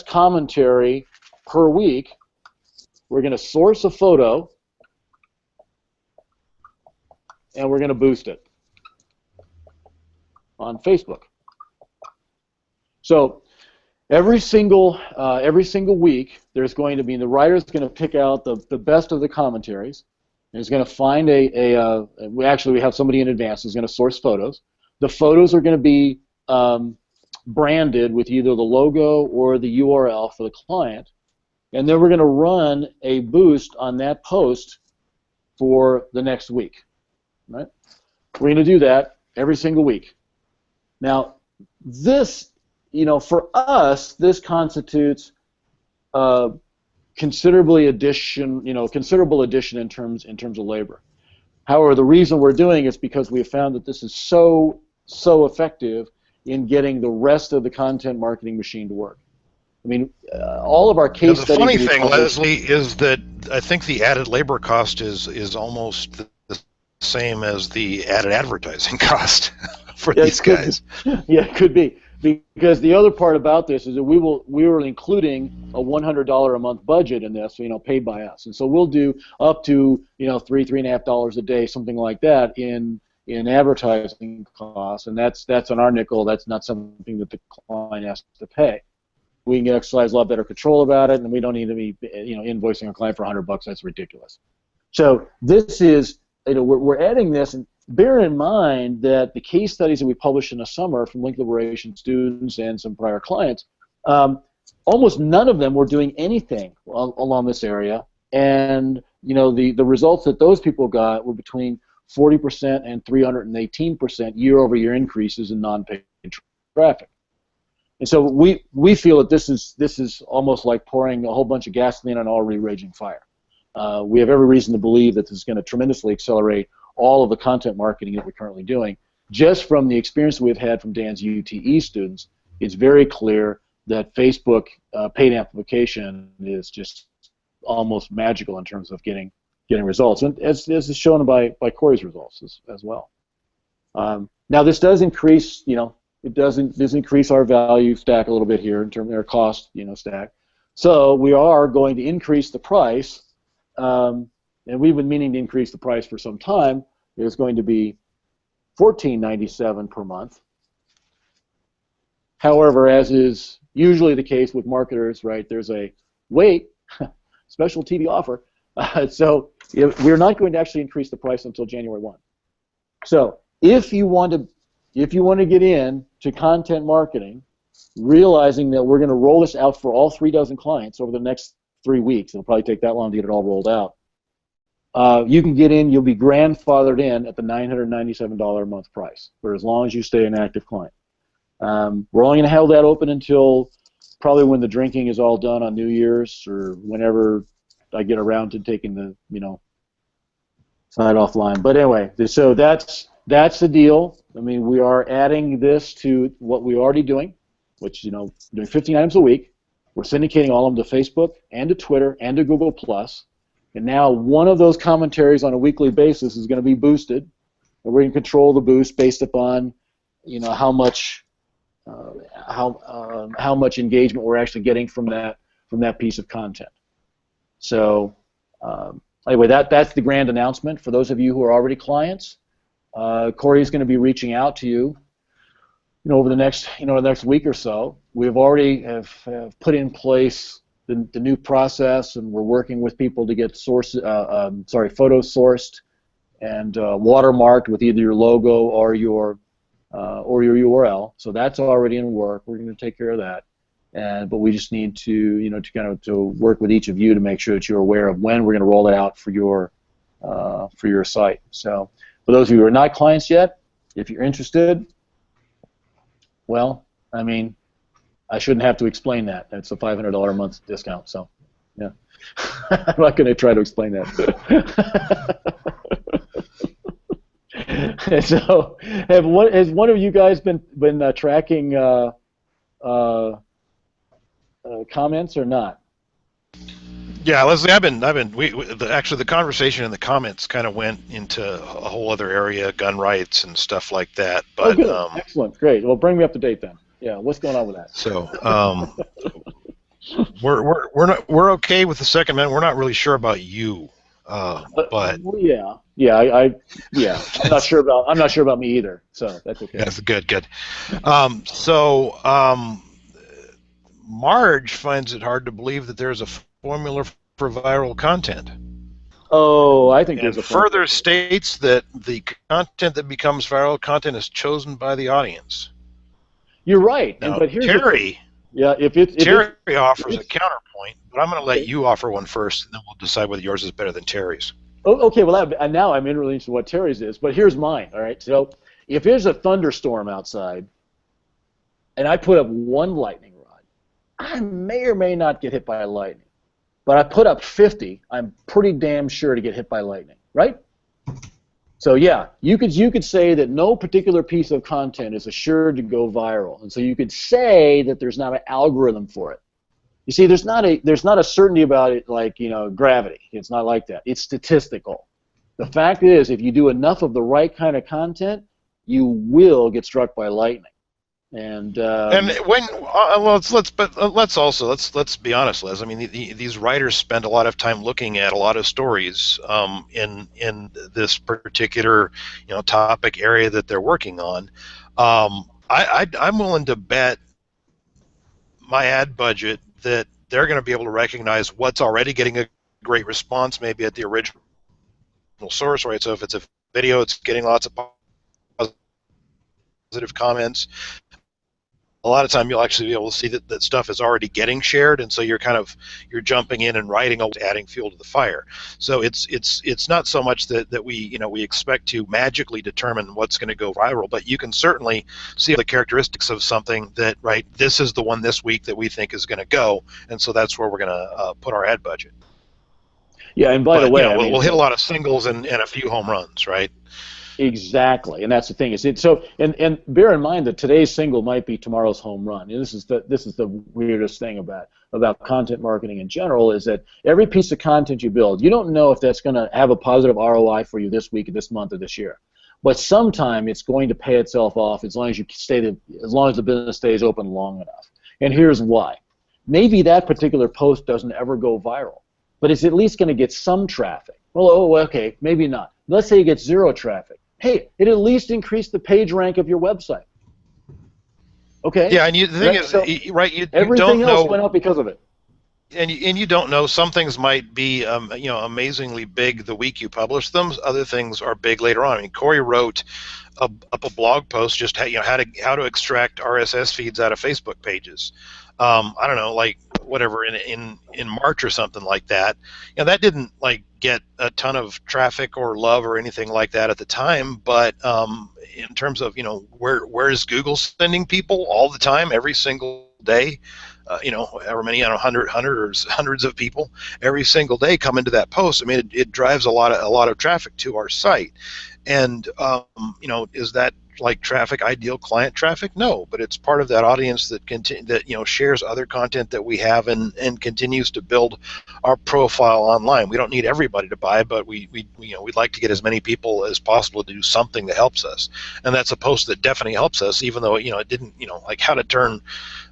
commentary per week. We're going to source a photo, and we're going to boost it on Facebook. So every single week, there's going to be, the writer's going to pick out the best of the commentaries, and he's going to find we have somebody in advance who's going to source photos. The photos are going to be branded with either the logo or the URL for the client, and then we're going to run a boost on that post for the next week. Right? We're going to do that every single week. Now, this, for us, this constitutes considerable addition in terms of labor. However, the reason we're doing it is because we have found that this is so effective in getting the rest of the content marketing machine to work. I mean, all of our case studies. The funny thing, Leslie, is that I think the added labor cost is almost the same as the added advertising cost for these guys. Yeah, it could be. Because the other part about this is that we were including a $100 a month budget in this, paid by us, and so we'll do up to $3.5 a day, something like that, in advertising costs, and that's on our nickel. That's not something that the client has to pay. We can exercise a lot better control about it, and we don't need to be invoicing our client for $100. That's ridiculous. So this is, we're adding this, and bear in mind that the case studies that we published in the summer from Link Liberation students and some prior clients, almost none of them were doing anything along this area, and the results that those people got were between 40% and 318% year-over-year increases in non-paid traffic. And so we feel that this is almost like pouring a whole bunch of gasoline on an already raging fire. We have every reason to believe that this is going to tremendously accelerate all of the content marketing that we're currently doing. Just from the experience we've had from Dan's UTE students, it's very clear that Facebook paid amplification is just almost magical in terms of getting results, and as is shown by Corey's results as well. Now this does increase, it does increase our value stack a little bit here in terms of our cost, stack. So we are going to increase the price, and we've been meaning to increase the price for some time, is going to be $14.97 per month. However, as is usually the case with marketers, right, there's a wait, special TV offer. So we're not going to actually increase the price until January 1. So if you want to get in to content marketing, realizing that we're going to roll this out for all 36 clients over the next 3 weeks, it'll probably take that long to get it all rolled out. You can get in, you'll be grandfathered in at the $997 a month price for as long as you stay an active client. We're only going to have that open until probably when the drinking is all done on New Year's or whenever I get around to taking the, side offline. But anyway, so that's the deal. I mean, we are adding this to what we're already doing, which, doing 15 items a week. We're syndicating all of them to Facebook and to Twitter and to Google+. And now one of those commentaries on a weekly basis is going to be boosted. And we're going to control the boost based upon, how much engagement we're actually getting from that piece of content. So anyway, that's the grand announcement. For those of you who are already clients, Corey is going to be reaching out to you, over the next week or so. We've already have put in place the new process, and we're working with people to get photos sourced and watermarked with either your logo or your URL. So that's already in work. We're going to take care of that. But we just need to, to work with each of you to make sure that you're aware of when we're going to roll it out for your site. So for those of you who are not clients yet, if you're interested, well, I mean, I shouldn't have to explain that. It's a $500 a month discount. So, yeah, I'm not going to try to explain that. So, has one of you guys been tracking comments or not? Yeah, Leslie, actually the conversation in the comments kind of went into a whole other area, gun rights and stuff like that. But good. Excellent, great. Well, bring me up to date then. Yeah, what's going on with that? So we're okay with the Second Amendment. We're not really sure about you, but I'm not sure about me either. So that's okay. That's good. Marge finds it hard to believe that there's a formula for viral content. Oh, I think there's a formula. Further states that the content that becomes viral content is chosen by the audience. You're right. Now, but here's Terry offers a counterpoint, but I'm going to let you offer one first, and then we'll decide whether yours is better than Terry's. Oh, okay, well, now I'm really interested in what Terry's is, but here's mine, all right? So if there's a thunderstorm outside, and I put up one lightning rod, I may or may not get hit by lightning. But I put up 50, I'm pretty damn sure to get hit by lightning, right? So yeah, you could say that no particular piece of content is assured to go viral, and so you could say that there's not an algorithm for it. You see, there's not a certainty about it like gravity. It's not like that. It's statistical. The fact is, if you do enough of the right kind of content, you will get struck by lightning. And when let's be honest, Les. I mean, these writers spend a lot of time looking at a lot of stories in this particular topic area that they're working on. I'm willing to bet my ad budget that they're going to be able to recognize what's already getting a great response, maybe at the original source, right? So if it's a video, it's getting lots of positive comments. A lot of time you'll actually be able to see that stuff is already getting shared, and so you're jumping in and writing, adding fuel to the fire. So it's not so much that we expect to magically determine what's going to go viral, but you can certainly see the characteristics of something that, right, this is the one this week that we think is going to go, and so that's where we're going to put our ad budget. Yeah, and by the way, we'll hit a lot of singles and a few home runs, right? Exactly, and that's the thing. And bear in mind that today's single might be tomorrow's home run. And this is the weirdest thing about content marketing in general, is that every piece of content you build, you don't know if that's going to have a positive ROI for you this week, this month, or this year. But sometime it's going to pay itself off as long as the business stays open long enough. And here's why. Maybe that particular post doesn't ever go viral, but it's at least going to get some traffic. Well, okay, maybe not. Let's say you get 0 traffic. Hey, it at least increased the page rank of your website. Okay. Yeah, and the thing is, so right? You everything don't else know. went up because of it. And you don't know. Some things might be amazingly big the week you publish them. Other things are big later on. I mean, Corey wrote up a blog post just how to extract RSS feeds out of Facebook pages. I don't know, like whatever in March or something like that. That didn't like get a ton of traffic or love or anything like that at the time. But in terms of where is Google sending people all the time, every single day? However many, hundreds of people every single day come into that post. I mean, it drives a lot of traffic to our site. And is that like traffic, ideal client traffic? No, but it's part of that audience that shares other content that we have and continues to build our profile online. We don't need everybody to buy, but we'd like to get as many people as possible to do something that helps us. And that's a post that definitely helps us, even though it didn't, like how to turn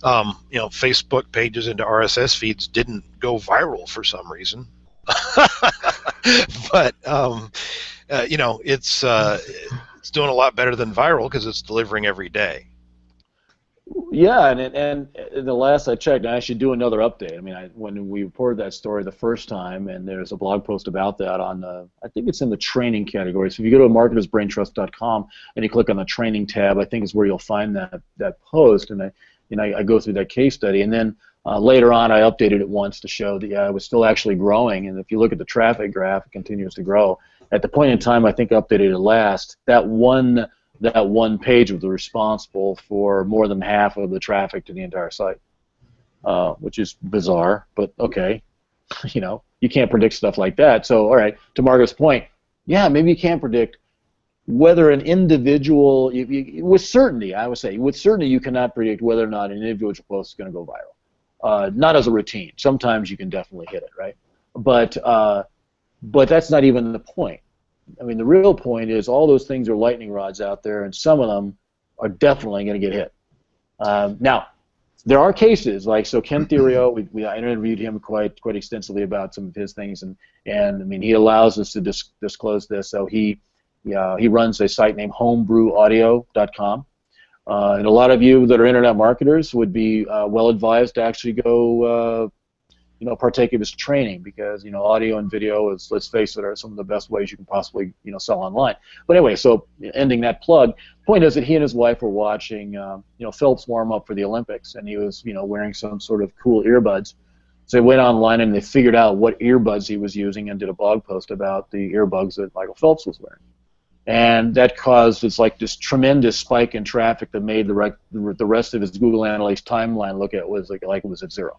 Facebook pages into RSS feeds didn't go viral for some reason. But it's doing a lot better than viral because it's delivering every day. Yeah, and the last I checked, I should do another update. I mean, when we reported that story the first time, and there's a blog post about that on I think it's in the training category. So if you go to marketersbraintrust.com and you click on the training tab, I think is where you'll find that post, and I go through that case study, and then later on I updated it once to show that it was still actually growing, and if you look at the traffic graph, it continues to grow. At the point in time I think I updated it last, that one page was responsible for more than half of the traffic to the entire site, which is bizarre, but okay. You can't predict stuff like that. So, all right, to Margo's point, yeah, maybe you can't predict whether an individual, with certainty, I would say, with certainty you cannot predict whether or not an individual post is going to go viral. Not as a routine. Sometimes you can definitely hit it, right? But that's not even the point. I mean, the real point is all those things are lightning rods out there, and some of them are definitely going to get hit. Now, there are cases like Ken Therio. I interviewed him quite extensively about some of his things, and I mean he allows us to disclose this. So he runs a site named homebrewaudio.com, and a lot of you that are internet marketers would be well advised to actually go. Partake of his training, because audio and video is, let's face it, are some of the best ways you can possibly sell online. But anyway, so ending that plug, point is that he and his wife were watching Phelps warm up for the Olympics, and he was wearing some sort of cool earbuds. So they went online and they figured out what earbuds he was using and did a blog post about the earbuds that Michael Phelps was wearing. And that caused this tremendous spike in traffic that made the rest of his Google Analytics timeline look at it was like it was at 0.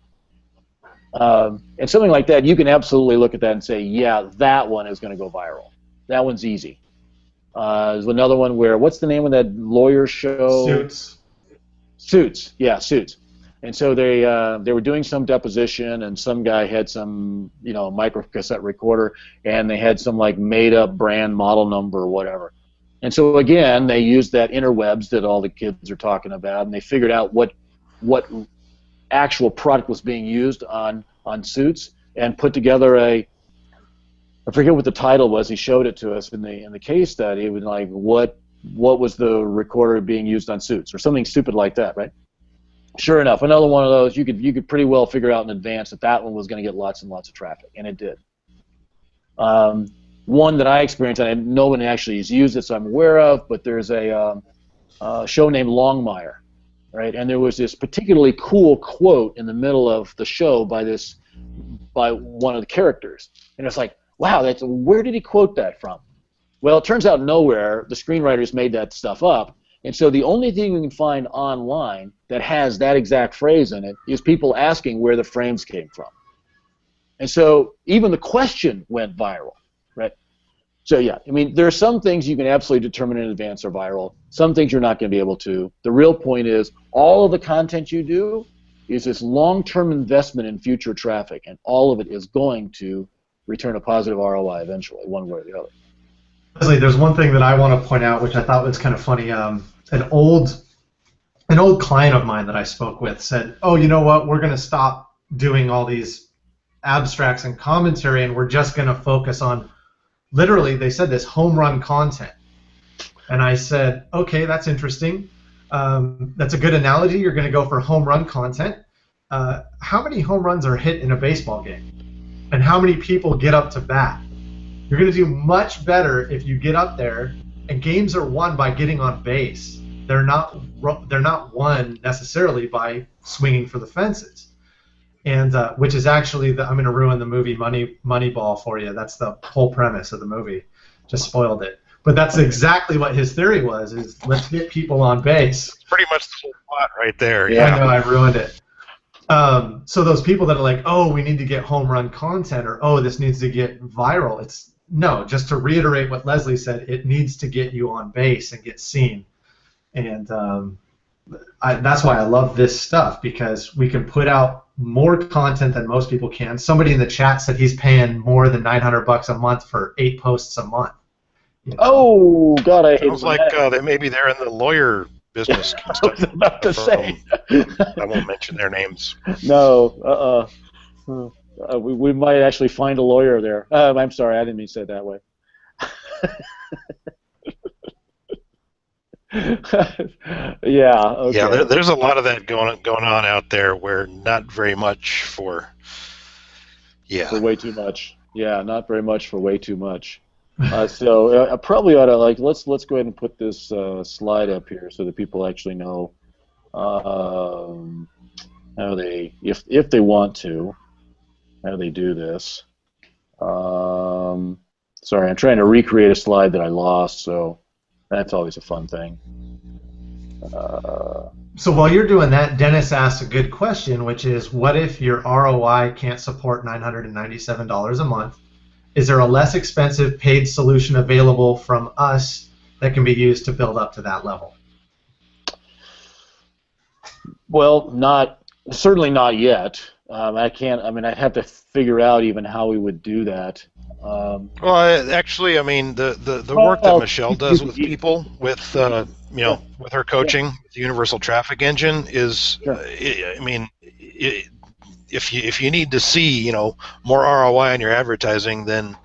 And something like that, you can absolutely look at that and say, yeah, that one is going to go viral. That one's easy. There's another one where, what's the name of that lawyer show? Suits. Yeah, Suits. And so they were doing some deposition, and some guy had some micro cassette recorder, and they had some made up brand model number or whatever. And so again, they used that interwebs that all the kids are talking about, and they figured out what actual product was being used on Suits, and put together I forget what the title was. He showed it to us in the case study. It was like what was the recorder being used on Suits, or something stupid like that, right? Sure enough, another one of those you could pretty well figure out in advance that one was going to get lots and lots of traffic, and it did. One that I experienced, and no one actually has used it, so I'm aware of, but there's a show named Longmire. Right, and there was this particularly cool quote in the middle of the show by one of the characters, and it's like, wow, where did he quote that from? Well, it turns out nowhere. The screenwriters made that stuff up, and so the only thing you can find online that has that exact phrase in it is people asking where the frames came from, and so even the question went viral, right? So yeah, I mean, there are some things you can absolutely determine in advance are viral. Some things you're not going to be able to. The real point is all of the content you do is this long-term investment in future traffic, and all of it is going to return a positive ROI eventually, one way or the other. Leslie, there's one thing that I want to point out, which I thought was kind of funny. An old client of mine that I spoke with said, "Oh, you know what? We're going to stop doing all these abstracts and commentary, and we're just going to focus on literally, they said this home run content. And I said, okay, that's interesting. That's a good analogy. You're going to go for home run content. How many home runs are hit in a baseball game? And how many people get up to bat? You're going to do much better if you get up there, and games are won by getting on base. They're not won necessarily by swinging for the fences. And which is actually I'm going to ruin the movie Moneyball for you. That's the whole premise of the movie. Just spoiled it. But that's exactly what his theory was: is let's get people on base. Pretty much the whole plot right there. Yeah, I know, I ruined it. So those people that are like, oh, we need to get home run content, or oh, this needs to get viral. No, just to reiterate what Leslie said, it needs to get you on base and get seen. And that's why I love this stuff, because we can put out more content than most people can. Somebody in the chat said he's paying more than $900 a month for 8 posts a month. You know? Oh God, I hate sounds like maybe they're in the lawyer business. I was about to say. I won't mention their names. No, we might actually find a lawyer there. I'm sorry, I didn't mean to say it that way. Yeah. Okay. Yeah, there's a lot of that going on out there where not very much for. Yeah. For way too much. Yeah, not very much for way too much. So I probably ought to let's go ahead and put this slide up here so that people actually know how they, if they want to, how they do this. Sorry, I'm trying to recreate a slide that I lost, so that's always a fun thing. So while you're doing that, Dennis asked a good question, which is, what if your ROI can't support $997 a month? Is there a less expensive paid solution available from us that can be used to build up to that level? Well, certainly not yet. I have to figure out even how we would do that. Well, actually, I mean, the work that Michelle does with people, with with her coaching, the Universal Traffic Engine is, if you need to see, more ROI on your advertising, then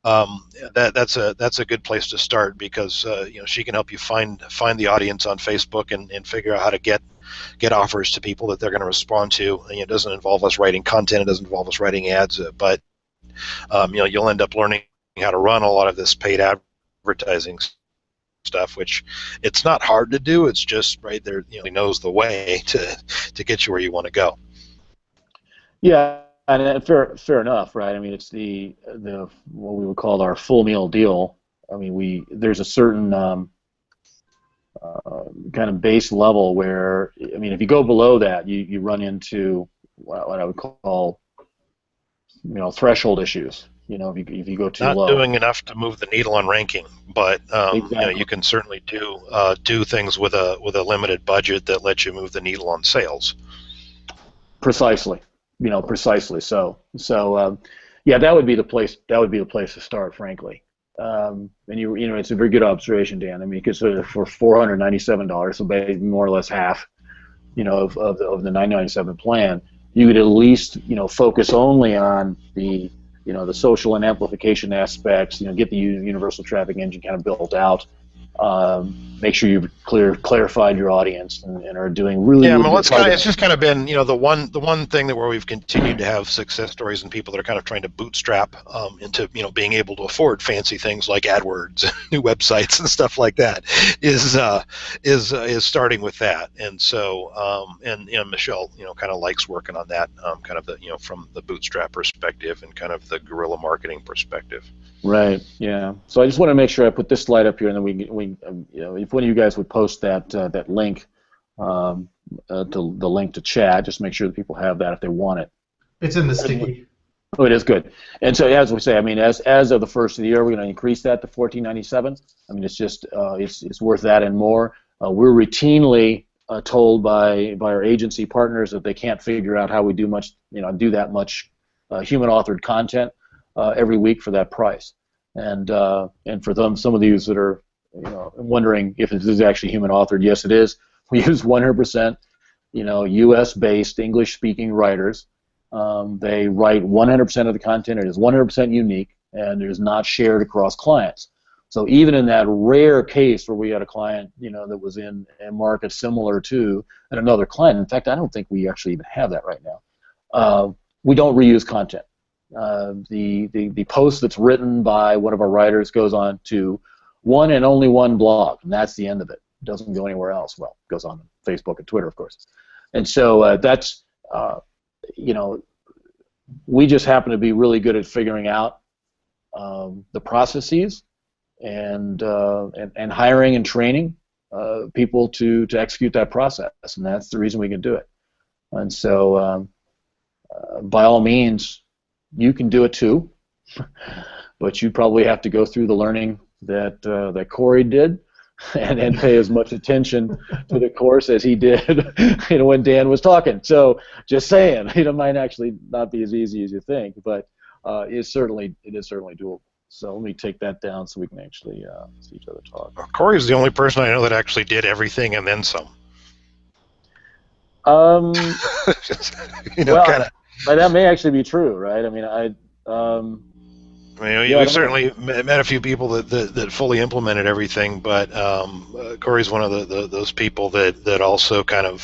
that's a good place to start, because she can help you find the audience on Facebook and figure out how to get offers to people that they're going to respond to. And it doesn't involve us writing content, it doesn't involve us writing ads, but you'll end up learning how to run a lot of this paid advertising stuff, which it's not hard to do. It's just right there, he knows the way to get you where you want to go. Yeah, and fair enough, right? I mean, it's the what we would call our full meal deal. I mean, there's a certain kind of base level where, I mean, if you go below that, you run into what I would call threshold issues. If you go too low. Not doing enough to move the needle on ranking, but exactly. You can certainly do things with a limited budget that lets you move the needle on sales. Precisely. Precisely. So yeah, that would be the place. That would be the place to start, frankly. And it's a very good observation, Dan. I mean, because for $497, so basically more or less half, of the $997 plan, you could at least focus only on the the social and amplification aspects. Get the Universal Traffic Engine kind of built out. Make sure you've clarified your audience and are doing really. Yeah, really it's just kind of been the one thing that where we've continued to have success stories and people that are kind of trying to bootstrap into being able to afford fancy things like AdWords, new websites and stuff like that is starting with that. And so and Michelle kind of likes working on that kind of the from the bootstrap perspective and kind of the guerrilla marketing perspective. Right. Yeah. So I just want to make sure I put this slide up here, and then we if one of you guys would post that link, to the link to chat, just make sure that people have that if they want it. It's in the sticky. Oh, it is good. And so, as we say, I mean, as of the first of the year, we're going to increase that to $14.97. I mean, it's just it's worth that and more. We're routinely told by our agency partners that they can't figure out how we do that much human authored content every week for that price. And for some of these that are wondering if it is actually human authored, yes, it is. We use 100% U.S. based English speaking writers. They write 100% of the content. It is 100% unique. and it is not shared across clients. So even in that rare case where we had a client, that was in a market similar to another client, in fact, I don't think we actually even have that right now. We don't reuse content. The post that's written by one of our writers goes on to one and only one blog, and that's the end of it. It doesn't go anywhere else. Well, it goes on Facebook and Twitter, of course. And so that's, we just happen to be really good at figuring out the processes and hiring and training people to execute that process, and that's the reason we can do it. And so, by all means, you can do it too, but you probably have to go through the learning that Corey did, and pay as much attention to the course as he did, when Dan was talking. So, just saying, it might actually not be as easy as you think, but it is certainly doable. So let me take that down so we can actually see each other talk. Corey's the only person I know that actually did everything and then some. Well, kind of. That may actually be true, right? I mean, we've certainly met a few people that fully implemented everything, but Corey's one of those people that also kind of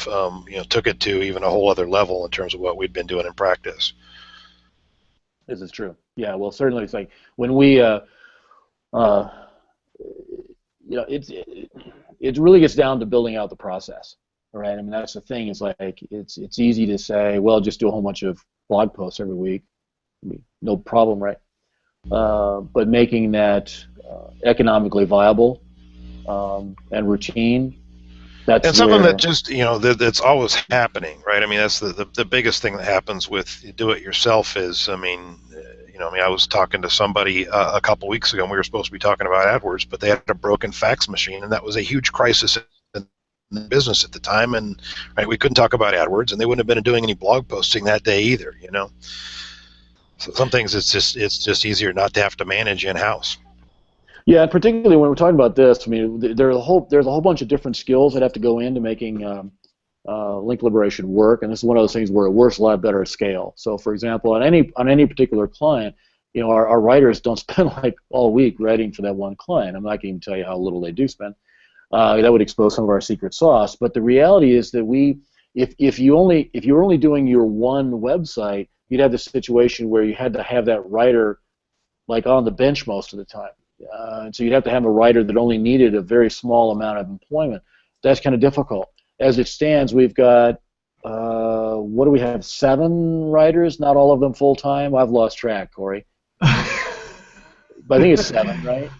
took it to even a whole other level in terms of what we'd been doing in practice. This is true. Yeah, well, certainly it's like when we, it really gets down to building out the process, right? I mean, that's the thing. It's like it's easy to say, well, just do a whole bunch of blog posts every week, no problem, right? But making that economically viable and routine. And something that just that's always happening, right? I mean, that's the biggest thing that happens with do-it-yourself is, I was talking to somebody a couple weeks ago, and we were supposed to be talking about AdWords, but they had a broken fax machine, and that was a huge crisis in the business at the time, and right, we couldn't talk about AdWords, and they wouldn't have been doing any blog posting that day either, So some things it's just easier not to have to manage in-house. Yeah, and particularly when we're talking about this, I mean, there's a whole bunch of different skills that have to go into making link liberation work, and this is one of those things where it works a lot better at scale. So, for example, on any particular client, our writers don't spend like all week writing for that one client. I'm not going to even tell you how little they do spend. That would expose some of our secret sauce. But the reality is that if you're only doing your one website, you'd have the situation where you had to have that writer like on the bench most of the time. And so you'd have to have a writer that only needed a very small amount of employment. That's kind of difficult. As it stands, we've got, what do we have, 7 writers, not all of them full-time? I've lost track, Corey. But I think it's 7, right?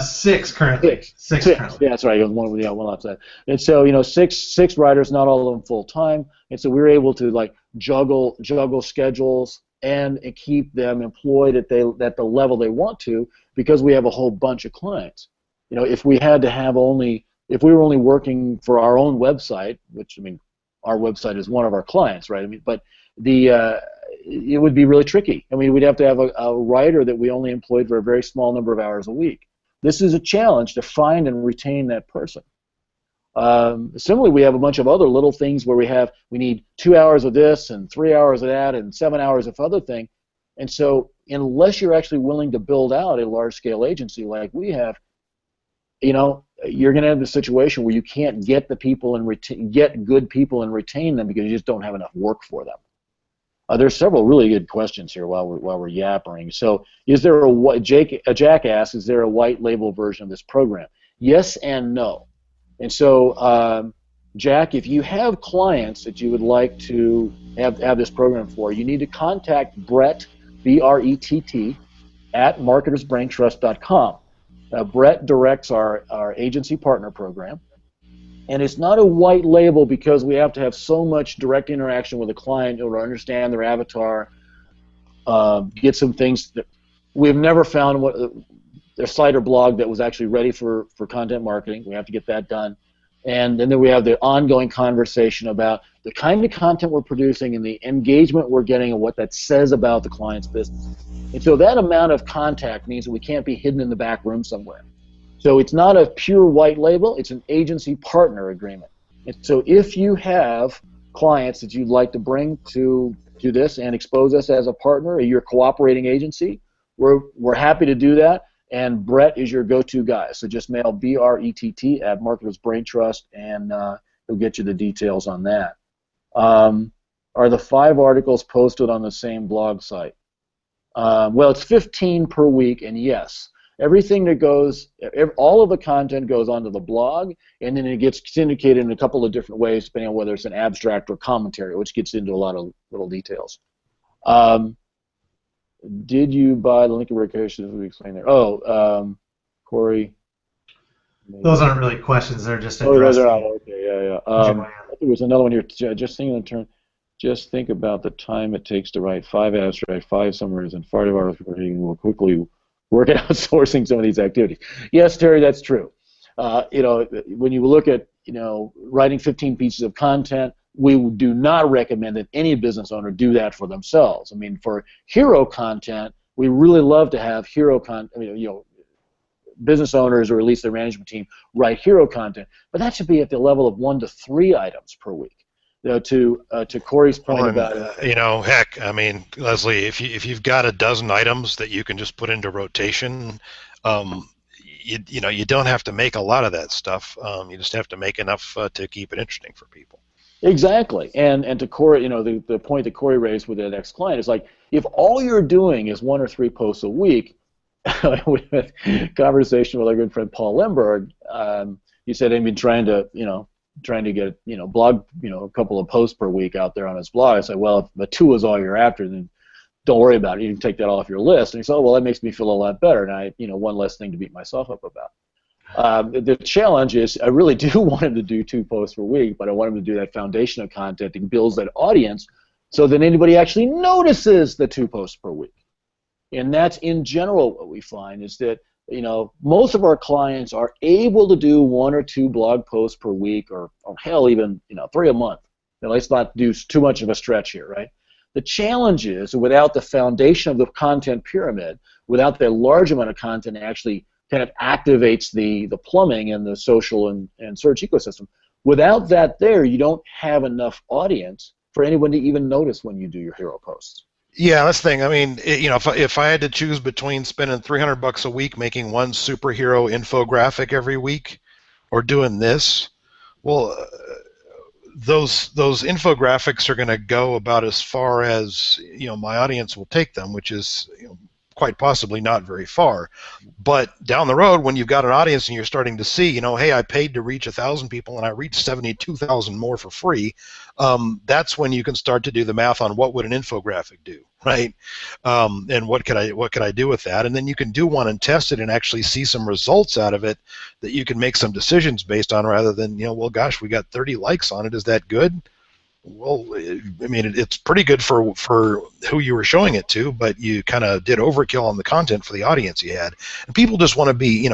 6 currently. Six currently. Yeah, that's right. One left side. And so, six writers, not all of them full-time. And so we were able to, like, juggle schedules and keep them employed at the level they want to, because we have a whole bunch of clients. If we were only working for our own website, which, I mean, our website is one of our clients, right? I mean, but it would be really tricky. I mean, we'd have to have a writer that we only employed for a very small number of hours a week. This is a challenge to find and retain that person. Similarly, we have a bunch of other little things where we need 2 hours of this and 3 hours of that and 7 hours of other thing. And so unless you're actually willing to build out a large-scale agency like we have, you're going to have the situation where you can't get the people and get good people and retain them because you just don't have enough work for them. There's several really good questions here while we're yappering. So, is there Jack asks, is there a white label version of this program? Yes and no. And so, Jack, if you have clients that you would like to have this program for, you need to contact Brett, B-R-E-T-T, at marketersbraintrust.com. Brett directs our agency partner program, and it's not a white label because we have to have so much direct interaction with a client in order to understand their avatar, get some things that we've never found their site or blog that was actually ready for content marketing. We have to get that done. And then we have the ongoing conversation about the kind of content we're producing and the engagement we're getting and what that says about the client's business. And so that amount of contact means that we can't be hidden in the back room somewhere. So it's not a pure white label, it's an agency partner agreement. And so if you have clients that you'd like to bring to this and expose us as a partner, or you're a cooperating agency, we're happy to do that. And Brett is your go-to guy. So just mail BRETT at Marketers Braintrust, and he'll get you the details on that. Are the 5 articles posted on the same blog site? Well, it's 15 per week, and yes, everything that goes, all of the content goes onto the blog, and then it gets syndicated in a couple of different ways, depending on whether it's an abstract or commentary, which gets into a lot of little details. Did you buy the link of recreation? We explained there. Oh, Corey. Those aren't really questions; they're just addressing. addressing. Oh, okay, yeah. There was another one here. Just thinking in turn. Just think about the time it takes to write 5 abstracts, 5 summaries, and 5 hours before you will quickly work at outsourcing some of these activities. Yes, Terry, that's true. When you look at writing 15 pieces of content, we do not recommend that any business owner do that for themselves. I mean, for hero content, we really love to have hero content. Business owners, or at least their management team, write hero content, but that should be at the level of 1 to 3 items per week. To Corey's point about heck, I mean, Leslie, if you've got a dozen items that you can just put into rotation, you don't have to make a lot of that stuff. You just have to make enough to keep it interesting for people. Exactly, and to Corey, the point that Corey raised with that ex-client is like, if all you're doing is 1 or 3 posts a week, with conversation with our good friend Paul Lemberg, he said he'd been trying to get blog a couple of posts per week out there on his blog. I said, well, if the 2 is all you're after, then don't worry about it. You can take that off your list. And he said, oh, well, that makes me feel a lot better, and one less thing to beat myself up about. The challenge is I really do want him to do 2 posts per week, but I want him to do that foundation of content and builds that audience so that anybody actually notices the 2 posts per week. And that's in general what we find is that most of our clients are able to do 1 or 2 blog posts per week, or hell, even 3 a month. Now, let's not do too much of a stretch here, right? The challenge is, without the foundation of the content pyramid, without that large amount of content that actually kind of activates the plumbing and the social and search ecosystem, without that there, you don't have enough audience for anyone to even notice when you do your hero posts. Yeah, that's the thing. I mean, if I had to choose between spending $300 a week making 1 superhero infographic every week, or doing this, well, those infographics are going to go about as far as my audience will take them, which is quite possibly not very far. But down the road, when you've got an audience and you're starting to see, hey, I paid to reach 1,000 people and I reached 72,000 more for free, that's when you can start to do the math on what would an infographic do, right? And what could I do with that? And then you can do one and test it and actually see some results out of it that you can make some decisions based on, rather than, well, gosh, we got 30 likes on it. Is that good? Well, I mean, it's pretty good for who you were showing it to, but you kind of did overkill on the content for the audience you had. And people just want to be,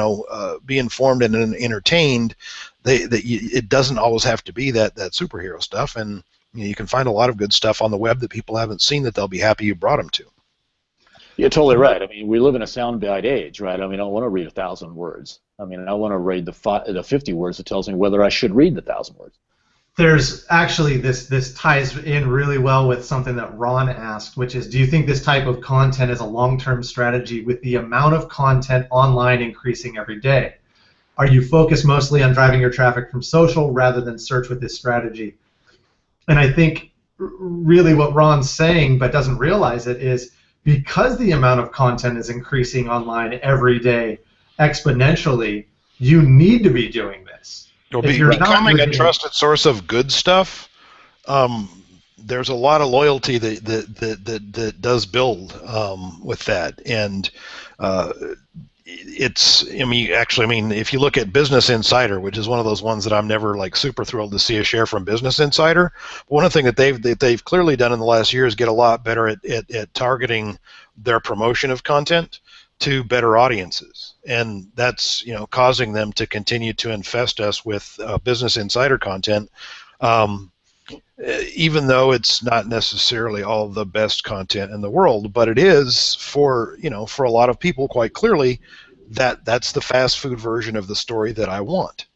be informed and entertained. It doesn't always have to be that superhero stuff, and you can find a lot of good stuff on the web that people haven't seen that they'll be happy you brought them to. You're totally right. I mean, we live in a soundbite age, right? I mean, I don't want to read 1,000 words. I mean, I want to read the 50 words that tells me whether I should read the 1,000 words. There's actually this ties in really well with something that Ron asked, which is, do you think this type of content is a long-term strategy with the amount of content online increasing every day? Are you focused mostly on driving your traffic from social rather than search with this strategy? And I think really what Ron's saying, but doesn't realize it, is because the amount of content is increasing online every day exponentially, you need to be doing this. Becoming a trusted source of good stuff, there's a lot of loyalty that does build with that, and if you look at Business Insider, which is one of those ones that I'm never super thrilled to see a share from Business Insider, one of the things that they've clearly done in the last year is get a lot better at targeting their promotion of content to better audiences, and that's causing them to continue to infest us with Business Insider content, even though it's not necessarily all the best content in the world. But it is for a lot of people, quite clearly, that's the fast food version of the story that I want.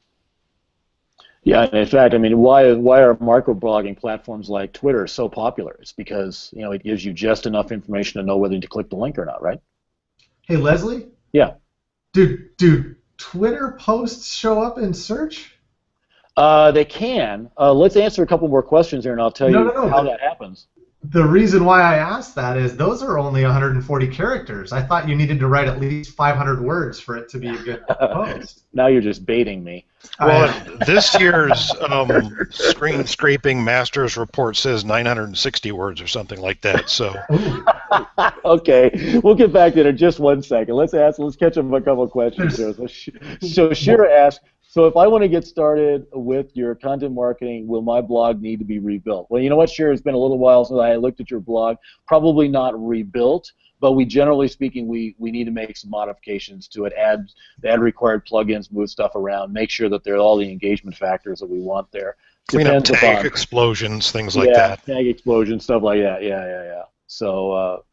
Yeah, in fact, I mean, why are microblogging platforms like Twitter so popular? It's because it gives you just enough information to know whether to click the link or not, right? Hey, Leslie? Yeah. Do Twitter posts show up in search? They can. Let's answer a couple more questions here, and I'll tell No, you no, no. how that happens. The reason why I asked that is those are only 140 characters. I thought you needed to write at least 500 words for it to be a good post. Now you're just baiting me. Well, this year's screen scraping master's report says 960 words or something like that. So. Okay, we'll get back to it in just 1 second. Let's catch up a couple of questions here. So Shira asked, so if I want to get started with your content marketing, will my blog need to be rebuilt? Well, you know what, Shira, it's been a little while since I looked at your blog. Probably not rebuilt, but we generally speaking, we need to make some modifications to it, add required plugins, move stuff around, make sure that there are all the engagement factors that we want there. Clean up tag explosions, things like that. Yeah, tag explosions, stuff like that. Yeah. So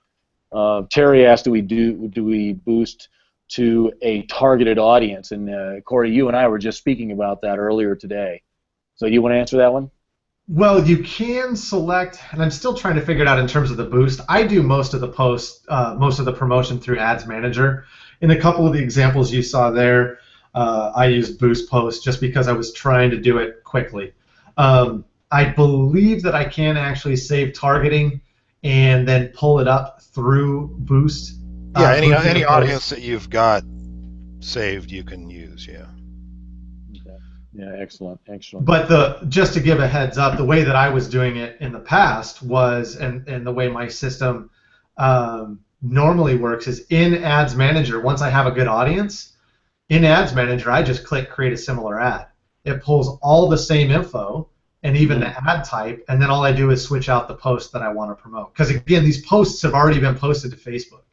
Terry asked, do we boost to a targeted audience? And Corey, you and I were just speaking about that earlier today. So you want to answer that one? Well, you can select, and I'm still trying to figure it out in terms of the boost. I do most of the post, most of the promotion through Ads Manager. In a couple of the examples you saw there, I used Boost Post just because I was trying to do it quickly. I believe that I can actually save targeting and then pull it up through Boost. Yeah, any audience that you've got saved, you can use. Yeah. Okay. Yeah, excellent. But just to give a heads up, the way that I was doing it in the past was, and the way my system normally works is in Ads Manager. Once I have a good audience, in Ads Manager, I just click Create a Similar Ad. It pulls all the same info and even the ad type, and then all I do is switch out the post that I want to promote. Because again, these posts have already been posted to Facebook.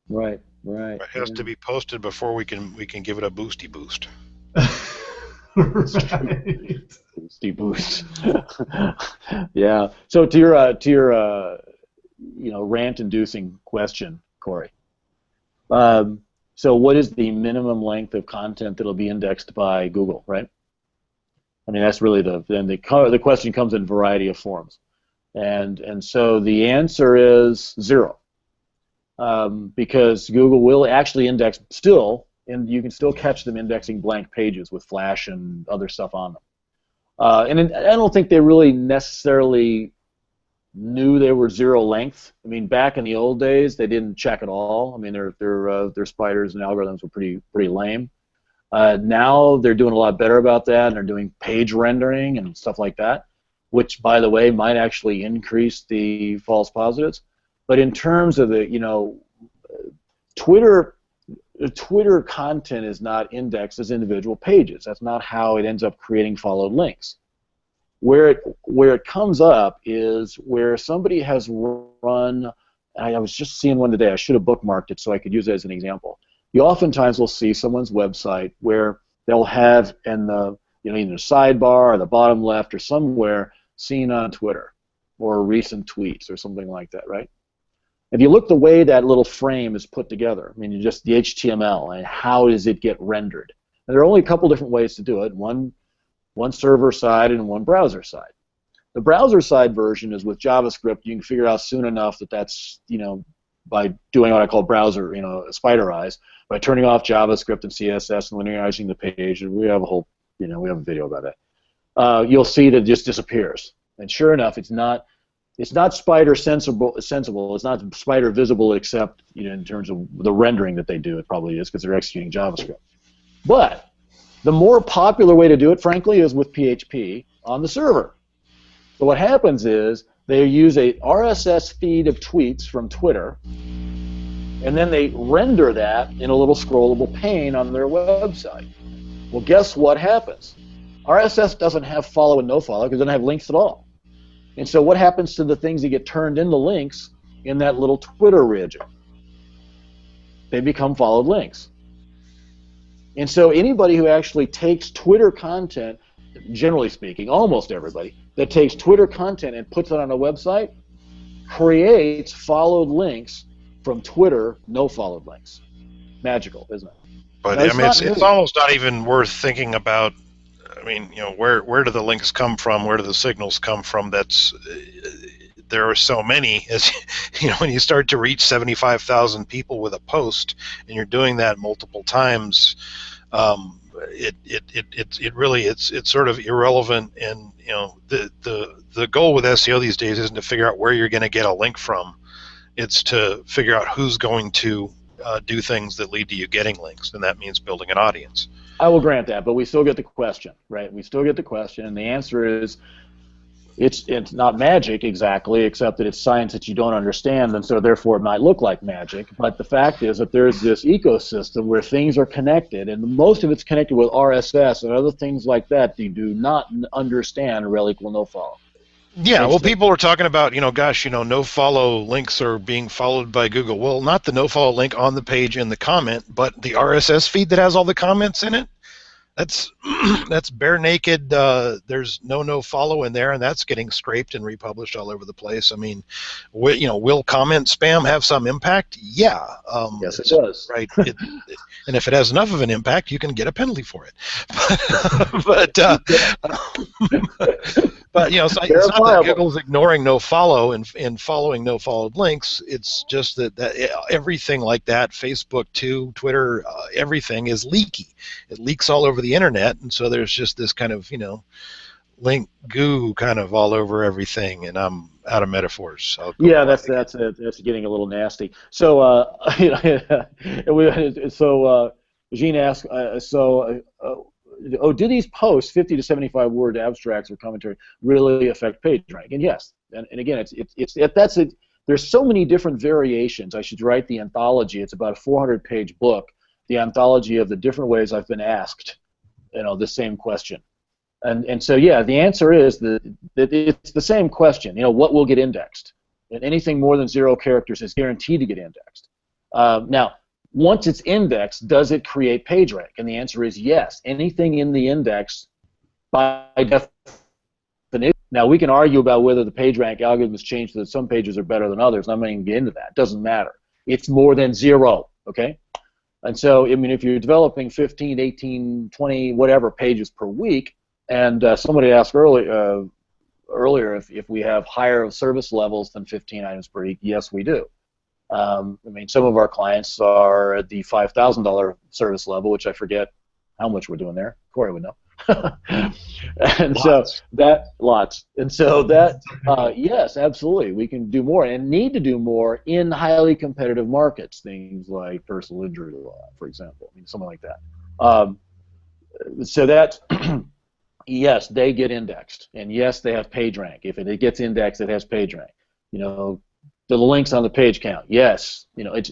Right. It has to be posted before we can give it a boosty boost. Right. Boosty boost. Yeah. So to your rant-inducing question, Corey. So what is the minimum length of content that'll be indexed by Google, right? I mean, that's really the question comes in a variety of forms, and so the answer is 0, because Google will actually index still, and you can still catch them indexing blank pages with Flash and other stuff on them. And I don't think they really necessarily knew they were 0 length. I mean, back in the old days, they didn't check at all. I mean, their spiders and algorithms were pretty lame. Now they're doing a lot better about that, and they're doing page rendering and stuff like that, which, by the way, might actually increase the false positives. But in terms of the, Twitter content is not indexed as individual pages. That's not how it ends up creating followed links. Where it comes up is where somebody has run. I was just seeing one today. I should have bookmarked it so I could use it as an example. You oftentimes will see someone's website where they'll have in the either the sidebar or the bottom left or somewhere seen on Twitter or recent tweets or something like that, right? If you look the way that little frame is put together, I mean, just the HTML and how does it get rendered? And there are only a couple different ways to do it. One server side and one browser side. The browser side version is with JavaScript. You can figure out soon enough that that's by doing what I call browser, spider eyes, by turning off JavaScript and CSS and linearizing the page. And we have a whole, we have a video about that. You'll see that it just disappears. And sure enough, it's not spider sensible. It's not spider visible, except in terms of the rendering that they do. It probably is because they're executing JavaScript. But the more popular way to do it, frankly, is with PHP on the server. So what happens is they use a RSS feed of tweets from Twitter, and then they render that in a little scrollable pane on their website. Well, guess what happens? RSS doesn't have follow and no follow because it doesn't have links at all. And so what happens to the things that get turned into links in that little Twitter region? They become followed links. And so anybody who actually takes Twitter content, generally speaking, almost everybody, that takes Twitter content and puts it on a website creates followed links from Twitter, no followed links. Magical, isn't it? But I mean, it's almost not even worth thinking about. I mean, where do the links come from? Where do the signals come from? That's there are so many. As you know, when you start to reach 75,000 people with a post, and you're doing that multiple times, it really it's sort of irrelevant. And the goal with SEO these days isn't to figure out where you're going to get a link from. It's to figure out who's going to do things that lead to you getting links, and that means building an audience. I will grant that, but we still get the question, right? We still get the question, and the answer is it's not magic exactly, except that it's science that you don't understand, and so therefore it might look like magic. But the fact is that there's this ecosystem where things are connected, and most of it's connected with RSS and other things like that you do not understand rel equal no follow. Yeah, well, people are talking about, gosh, no follow links are being followed by Google. Well, not the no follow link on the page in the comment, but the RSS feed that has all the comments in it. That's bare naked. There's no follow in there, and that's getting scraped and republished all over the place. I mean, will comment spam have some impact? Yeah. Yes, it does. Right. And if it has enough of an impact, you can get a penalty for it. But so it's not that Google's ignoring no follow and following no followed links. It's just that everything like that, Facebook too, Twitter, everything is leaky. It leaks all over the internet, and so there's just this kind of link goo kind of all over everything. And I'm out of metaphors. So yeah, that's getting a little nasty. So Jean asked, do these posts, 50 to 75 word abstracts or commentary, really affect page rank? And yes, and again, there's so many different variations. I should write the anthology. It's about a 400-page book, the anthology of the different ways I've been asked, the same question. And so yeah, the answer is that it's the same question. What will get indexed? And anything more than 0 characters is guaranteed to get indexed. Now, once it's indexed, does it create page rank? And the answer is yes. Anything in the index, by definition. Now, we can argue about whether the page rank algorithm has changed so that some pages are better than others, and I'm not even going to get into that. It doesn't matter. It's more than 0, okay? And so, I mean, if you're developing 15, 18, 20, whatever pages per week, and somebody asked earlier if we have higher service levels than 15 items per week, yes, we do. I mean, some of our clients are at the $5,000 service level, which I forget how much we're doing there. Corey would know. And lots. And so that, yes, absolutely, we can do more and need to do more in highly competitive markets, things like personal injury law, for example, I mean, something like that. So that, yes, they get indexed, and yes, they have page rank. If it gets indexed, it has page rank. The links on the page count, yes. It's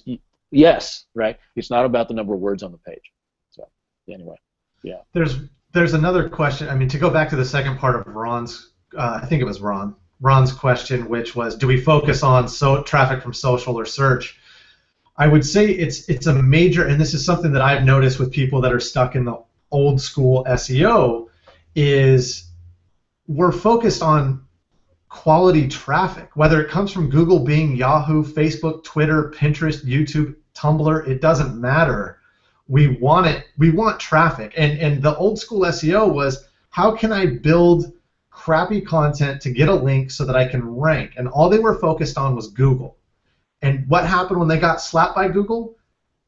yes, right? It's not about the number of words on the page. So anyway, yeah. There's another question. I mean, to go back to the second part of Ron's, I think it was Ron's question, which was, do we focus on traffic from social or search? I would say it's a major, and this is something that I've noticed with people that are stuck in the old school SEO, is we're focused on quality traffic, whether it comes from Google, Bing, Yahoo, Facebook, Twitter, Pinterest, YouTube, Tumblr, it doesn't matter. We want it. We want traffic. And the old school SEO was, how can I build crappy content to get a link so that I can rank? And all they were focused on was Google. And what happened when they got slapped by Google?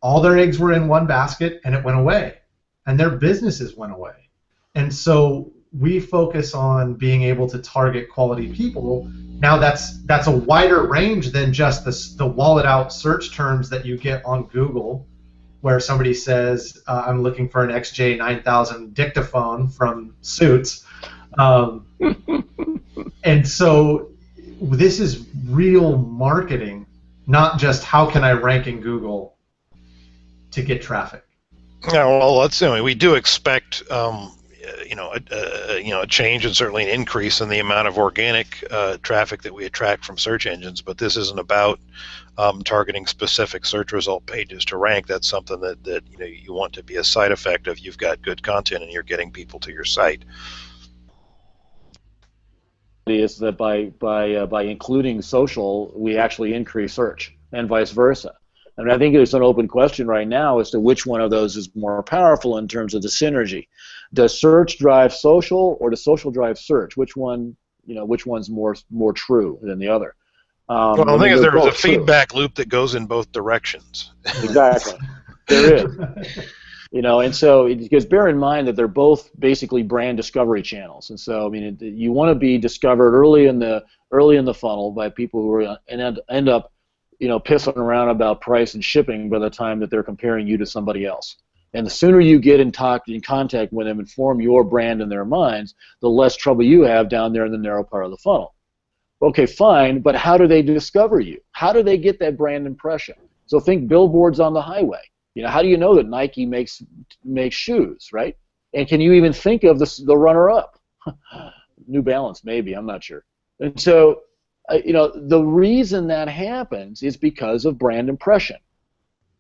All their eggs were in one basket, and it went away. And their businesses went away. And so we focus on being able to target quality people. Now that's a wider range than just the wallet out search terms that you get on Google, where somebody says, I'm looking for an XJ9000 dictaphone from Suits. And so this is real marketing, not just how can I rank in Google to get traffic. Yeah, well, we do expect a change and certainly an increase in the amount of organic traffic that we attract from search engines, but this isn't about targeting specific search result pages to rank. That's something that you want to be a side effect of you've got good content and you're getting people to your site. Is that by including social, we actually increase search, and vice versa. And I think there's an open question right now as to which one of those is more powerful in terms of the synergy. Does search drive social, or does social drive search? Which one, which one's more true than the other? Well, the I thing mean, is, they're there is a both true. feedback loop that goes in both directions. Exactly. There is. And so because bear in mind that they're both basically brand discovery channels, and so I mean, you want to be discovered early in the funnel by people who are and end up, pissing around about price and shipping by the time that they're comparing you to somebody else. And the sooner you get in contact with them and form your brand in their minds, the less trouble you have down there in the narrow part of the funnel. Okay, fine, but how do they discover you? How do they get that brand impression? So think billboards on the highway. How do you know that Nike makes shoes, right? And can you even think of the runner-up? New Balance, maybe, I'm not sure. And so, the reason that happens is because of brand impression.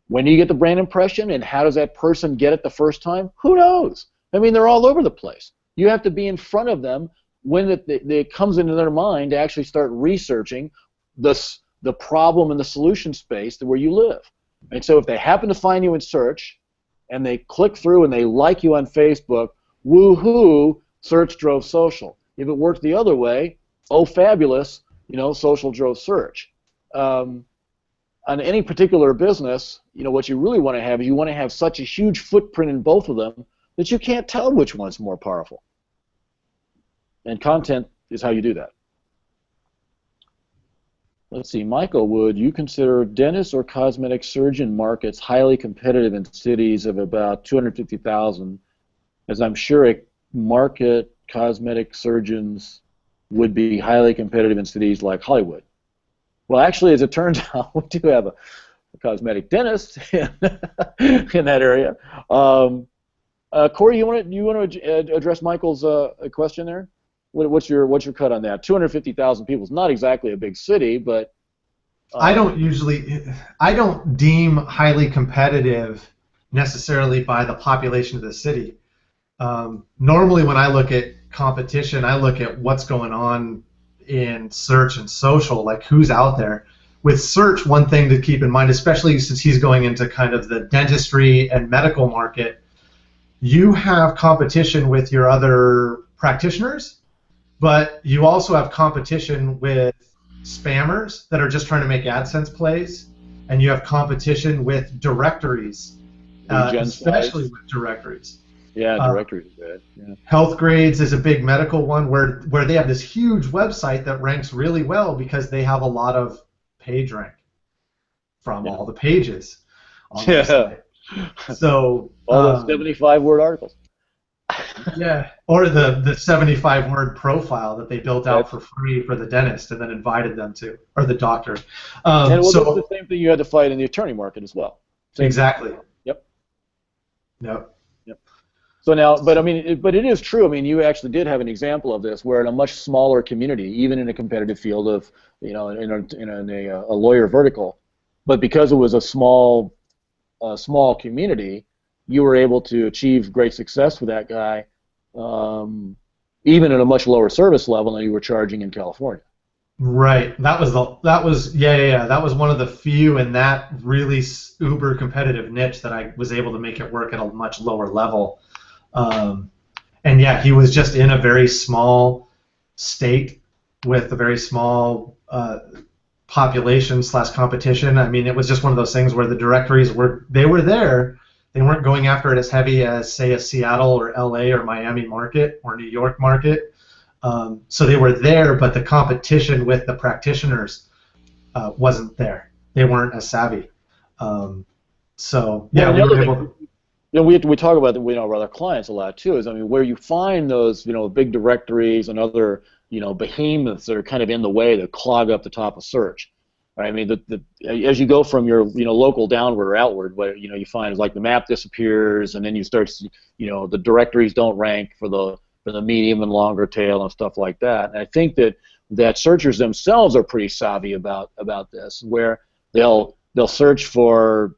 When do you get the brand impression, and how does that person get it the first time? Who knows? I mean, they're all over the place. You have to be in front of them when it comes into their mind to actually start researching the problem and the solution space where you live. And so if they happen to find you in search, and they click through and they like you on Facebook, woohoo, search drove social. If it worked the other way, oh fabulous, social drove search. On any particular business, what you really want to have is you want to have such a huge footprint in both of them that you can't tell which one's more powerful. And content is how you do that. Let's see, Michael, would you consider dentist or cosmetic surgeon markets highly competitive in cities of about 250,000, as I'm sure a market cosmetic surgeons would be highly competitive in cities like Hollywood? Well, actually, as it turns out, we do have a cosmetic dentist in that area. Corey, you want to address Michael's question there? What's your cut on that? 250,000 people is not exactly a big city, but I don't deem highly competitive necessarily by the population of the city. Normally, when I look at competition, I look at what's going on in search and social, like who's out there. With search, one thing to keep in mind, especially since he's going into kind of the dentistry and medical market, you have competition with your other practitioners, but you also have competition with spammers that are just trying to make AdSense plays, and you have competition with directories, especially with directories. Yeah, directories is bad. Yeah. Health Grades is a big medical one where they have this huge website that ranks really well because they have a lot of page rank from all the pages on the site. So all the 75-word articles. Yeah, or the 75-word profile that they built out for free for the dentist and then invited them to, or the doctor. And that's the same thing you had to fight in the attorney market as well. Exactly. Yep. Yep. So now, but it is true. I mean, you actually did have an example of this where in a much smaller community, even in a competitive field of, in a lawyer vertical, but because it was a small community, you were able to achieve great success with that guy, even at a much lower service level than you were charging in California. Right. That was That was one of the few in that really uber competitive niche that I was able to make it work at a much lower level. And yeah, he was just in a very small state with a very small population / competition. I mean, it was just one of those things where the directories were there. They weren't going after it as heavy as, say, a Seattle or LA or Miami market or New York market. So they were there, but the competition with the practitioners wasn't there. They weren't as savvy. So yeah, we were able to. We talk about with our clients a lot too. Is where you find those big directories and other behemoths that are kind of in the way that clog up the top of search. Right? I mean, as you go from your local downward or outward, what you find is like the map disappears, and then you start the directories don't rank for the medium and longer tail and stuff like that. And I think that searchers themselves are pretty savvy about this, where they'll search for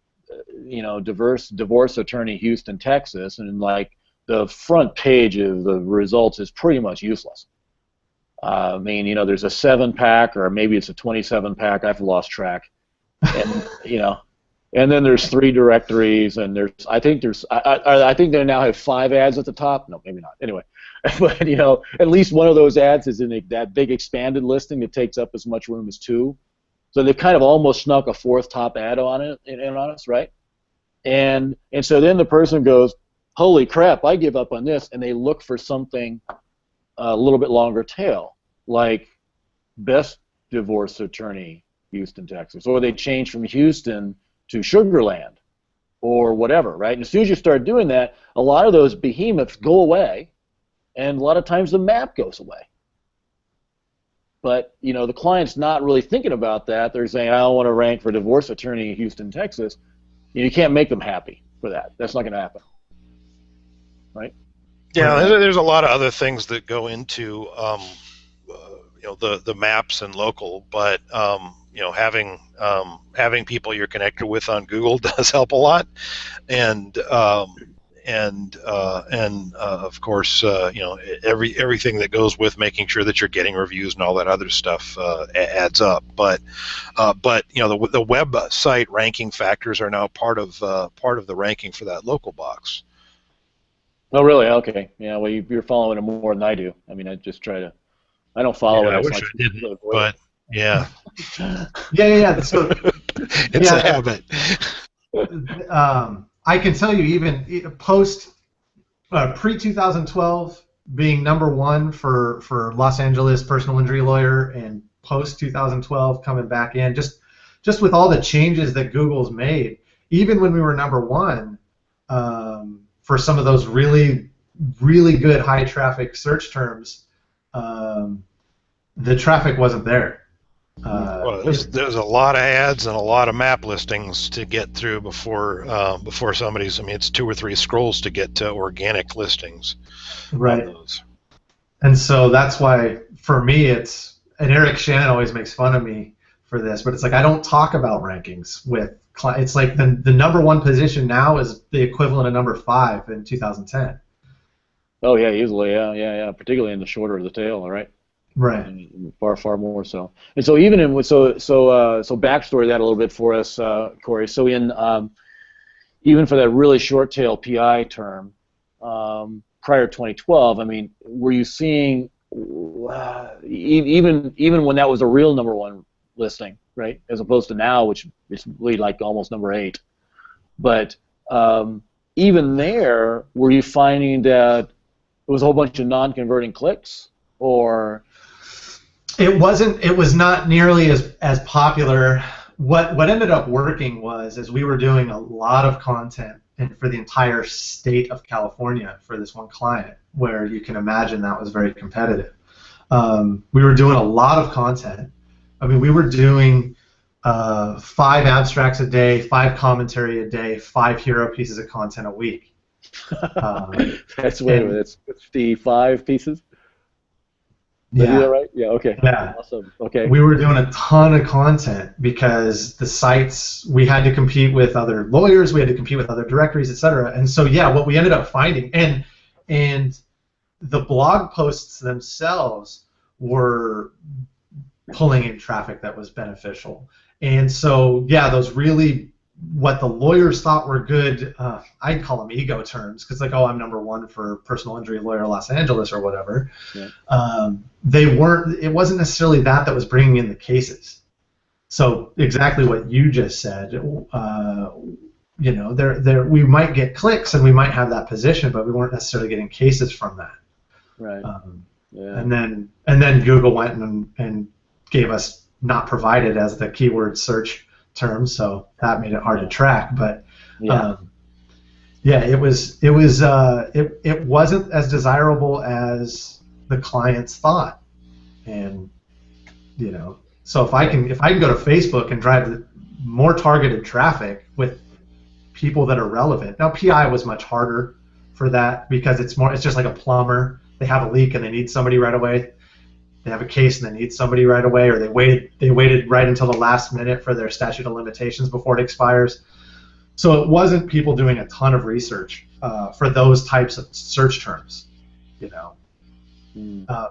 divorce attorney Houston, Texas, and like the front page of the results is pretty much useless. I mean, there's a 7-pack or maybe it's a 27-pack. I've lost track, and and then there's 3 directories, and I think they now have 5 ads at the top. No, maybe not. Anyway, but at least one of those ads is in that big expanded listing that takes up as much room as 2. So they've kind of almost snuck a fourth top ad on it in on us, right? And so then the person goes, holy crap, I give up on this, and they look for something a little bit longer tail, like best divorce attorney, Houston, Texas, or they change from Houston to Sugar Land, or whatever, right? And as soon as you start doing that, a lot of those behemoths go away, and a lot of times the map goes away. But, you know, the client's not really thinking about that. They're saying, I don't want to rank for divorce attorney in Houston, Texas. You can't make them happy for that. That's not going to happen, right? Yeah, there's a lot of other things that go into you know, the maps and local, but you know, having people you're connected with on Google does help a lot, and of course, you know, everything that goes with making sure that you're getting reviews and all that other stuff adds up. But you know, the website ranking factors are now part of the ranking for that local box. Oh, really? Okay. Yeah. Well, you're following it more than I do. I mean, I just try to. I don't follow it. I wish I didn't, but yeah. Yeah. So it's a habit. I can tell you, even post pre-2012 being #1 for Los Angeles personal injury lawyer, and post 2012 coming back in, just with all the changes that Google's made, even when we were #1 for some of those really good high traffic search terms, the traffic wasn't there. Well, there's a lot of ads and a lot of map listings to get through before somebody's. I mean, it's 2 or 3 scrolls to get to organic listings. Right. And so that's why, for me, and Eric Shannon always makes fun of me for this, but it's like I don't talk about rankings with clients. It's like the #1 position now is the equivalent of #5 in 2010. Oh yeah, easily, yeah. Particularly in the shorter of the tail, all right. Right. And far more so. And so even in so backstory that a little bit for us, Corey. So in even for that really short tail PI term, prior to 2012, I mean, were you seeing even when that was a real #1 listing, right? As opposed to now, which is really like almost #8. But even there, were you finding that it was a whole bunch of non-converting clicks, or? It wasn't. It was not nearly as popular. What ended up working was we were doing a lot of content for the entire state of California for this one client, where you can imagine that was very competitive. We were doing a lot of content. I mean, we were doing 5 abstracts a day, 5 commentary a day, 5 hero pieces of content a week. That's 55 pieces. Did I do that right? Yeah, okay. Yeah. Awesome. Okay. We were doing a ton of content because the sites, we had to compete with other lawyers, we had to compete with other directories, etc. And so, yeah, what we ended up finding, and the blog posts themselves were pulling in traffic that was beneficial. And so, yeah, those really, what the lawyers thought were good, I'd call them ego terms, because like, oh, I'm #1 for personal injury lawyer Los Angeles or whatever. Yeah. They weren't. It wasn't necessarily that was bringing in the cases. So exactly what you just said. You know, we might get clicks and we might have that position, but we weren't necessarily getting cases from that. Right. Yeah. And then Google went and gave us not provided as the keyword search term, so that made it hard to track. But yeah, it wasn't as desirable as the clients thought. And you know, so if I can go to Facebook and drive more targeted traffic with people that are relevant. Now PI was much harder for that because it's just like a plumber. They have a leak and they need somebody right away. They have a case and they need somebody right away, or they waited right until the last minute for their statute of limitations before it expires. So it wasn't people doing a ton of research for those types of search terms, you know.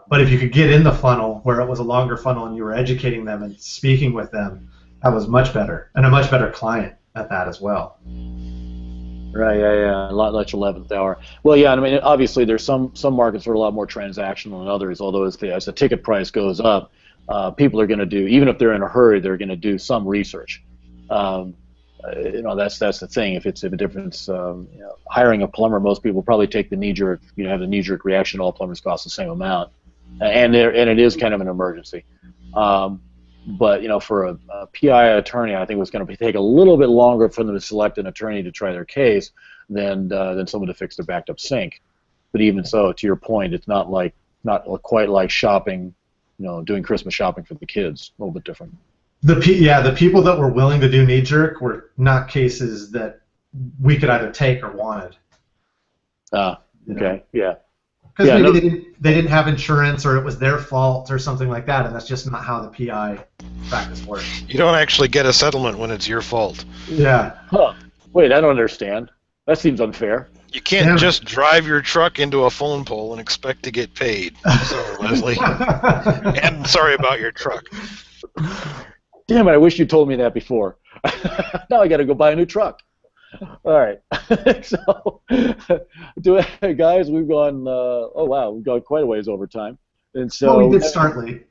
But if you could get in the funnel where it was a longer funnel and you were educating them and speaking with them, that was much better, and a much better client at that as well. Right, yeah, a lot like 11th hour. Well, yeah, I mean, obviously there's some markets that are a lot more transactional than others, although as the ticket price goes up, people are going to do, even if they're in a hurry, they're going to do some research. That's the thing. If it's a difference, hiring a plumber, most people probably take the knee-jerk, have the knee-jerk reaction. All plumbers cost the same amount, and it is kind of an emergency. But for a PI attorney, I think it was going to take a little bit longer for them to select an attorney to try their case than someone to fix their backed-up sink. But even so, to your point, it's not quite like shopping, doing Christmas shopping for the kids. A little bit different. The people that were willing to do knee-jerk were not cases that we could either take or wanted. Okay, yeah. Because maybe they didn't have insurance, or it was their fault, or something like that, and that's just not how the PI practice works. You don't actually get a settlement when it's your fault. Yeah. Huh. Wait, I don't understand. That seems unfair. You can't just drive your truck into a phone pole and expect to get paid. Sorry, Leslie. And sorry about your truck. Damn it, I wish you told me that before. Now I got to go buy a new truck. All right. So, guys, we've gone, we've gone quite a ways over time. And so, well, we did start late.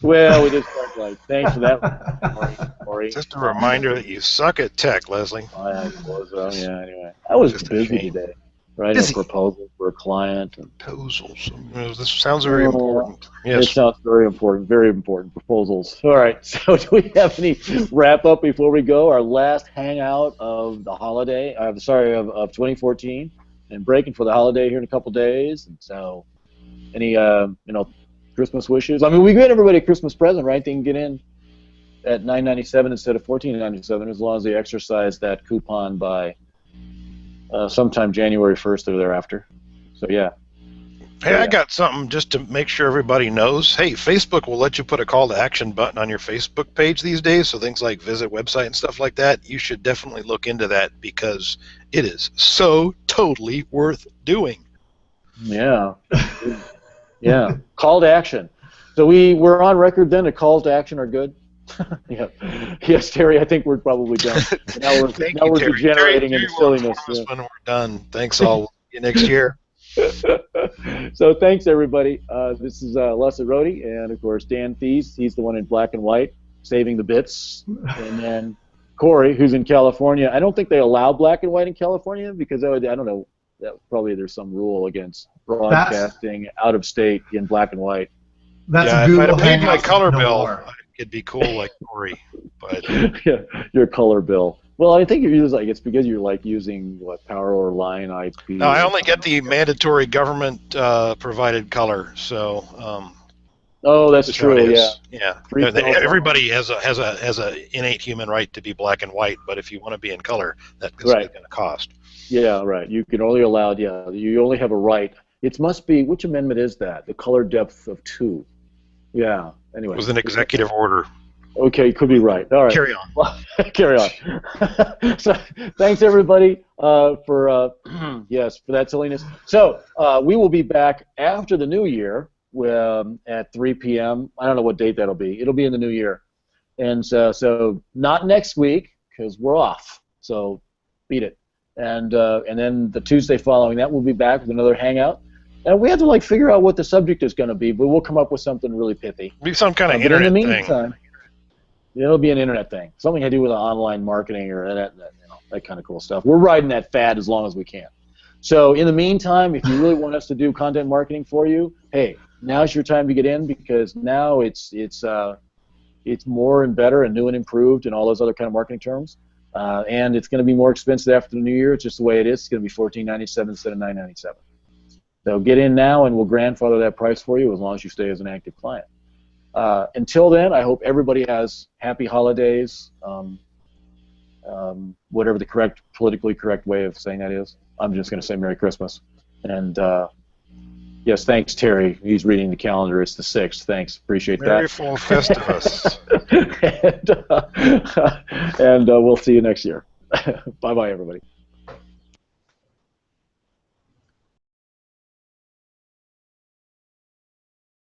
Well, we did start late. Thanks for that, Corey. Just a reminder that you suck at tech, Leslie. Anyway. I was busy today. Writing a proposal for a client. Proposals. This sounds very important. Yes. It sounds very important proposals. All right, so do we have any wrap-up before we go? Our last hangout of the holiday, of 2014, and breaking for the holiday here in a couple days. And so, any, Christmas wishes? I mean, we get everybody a Christmas present, right? They can get in at $9.97 instead of $14.97 as long as they exercise that coupon by sometime January 1st or thereafter. So, yeah. Hey, I got something just to make sure everybody knows. Hey, Facebook will let you put a call to action button on your Facebook page these days, so things like visit website and stuff like that. You should definitely look into that because it is so totally worth doing. Yeah. Yeah. Call to action. So we're on record then that calls to action are good? Yeah. Yes, Terry, I think we're probably done. Now we're degenerating into silliness. When we're done. Thanks all. See you next year. So thanks, everybody. This is Leslie Rohde, and, of course, Dan Thies. He's the one in black and white, saving the bits. And then Corey, who's in California. I don't think they allow black and white in California because, I don't know, probably there's some rule against broadcasting out of state in black and white. That's if I'd have paid my color bill, it'd be cool like Corey. But yeah, your color bill. Well, I think it's because you're using power or line IP. No, I only get the mandatory government provided color. So. Oh, that's true. Yeah. Everybody has a innate human right to be black and white, but if you want to be in color, that's going to cost. Yeah, right. You can only allow. Yeah, you only have a right. It must be, which amendment is that? The color depth of 2. Yeah. Anyway. It was an executive order. Okay, you could be right. All right. Carry on. Well, carry on. So, thanks everybody for that silliness. So we will be back after the new year at 3 p.m. I don't know what date that'll be. It'll be in the new year, and so not next week because we're off. So beat it. And then the Tuesday following that, we'll be back with another hangout. And we have to figure out what the subject is going to be, but we'll come up with something really pithy. Be some kind of internet in the meantime, thing. It'll be an internet thing, something to do with online marketing or that kind of cool stuff. We're riding that fad as long as we can. So in the meantime, if you really want us to do content marketing for you, hey, now's your time to get in because now it's more and better and new and improved and all those other kind of marketing terms. And it's going to be more expensive after the new year. It's just the way it is. It's going to be $14.97 instead of $9.97. So get in now, and we'll grandfather that price for you as long as you stay as an active client. Until then, I hope everybody has happy holidays, whatever the politically correct way of saying that is. I'm just going to say Merry Christmas. And yes, thanks, Terry. He's reading the calendar. It's the 6th. Thanks. Appreciate that. Merry full Festivus. And we'll see you next year. Bye-bye, everybody.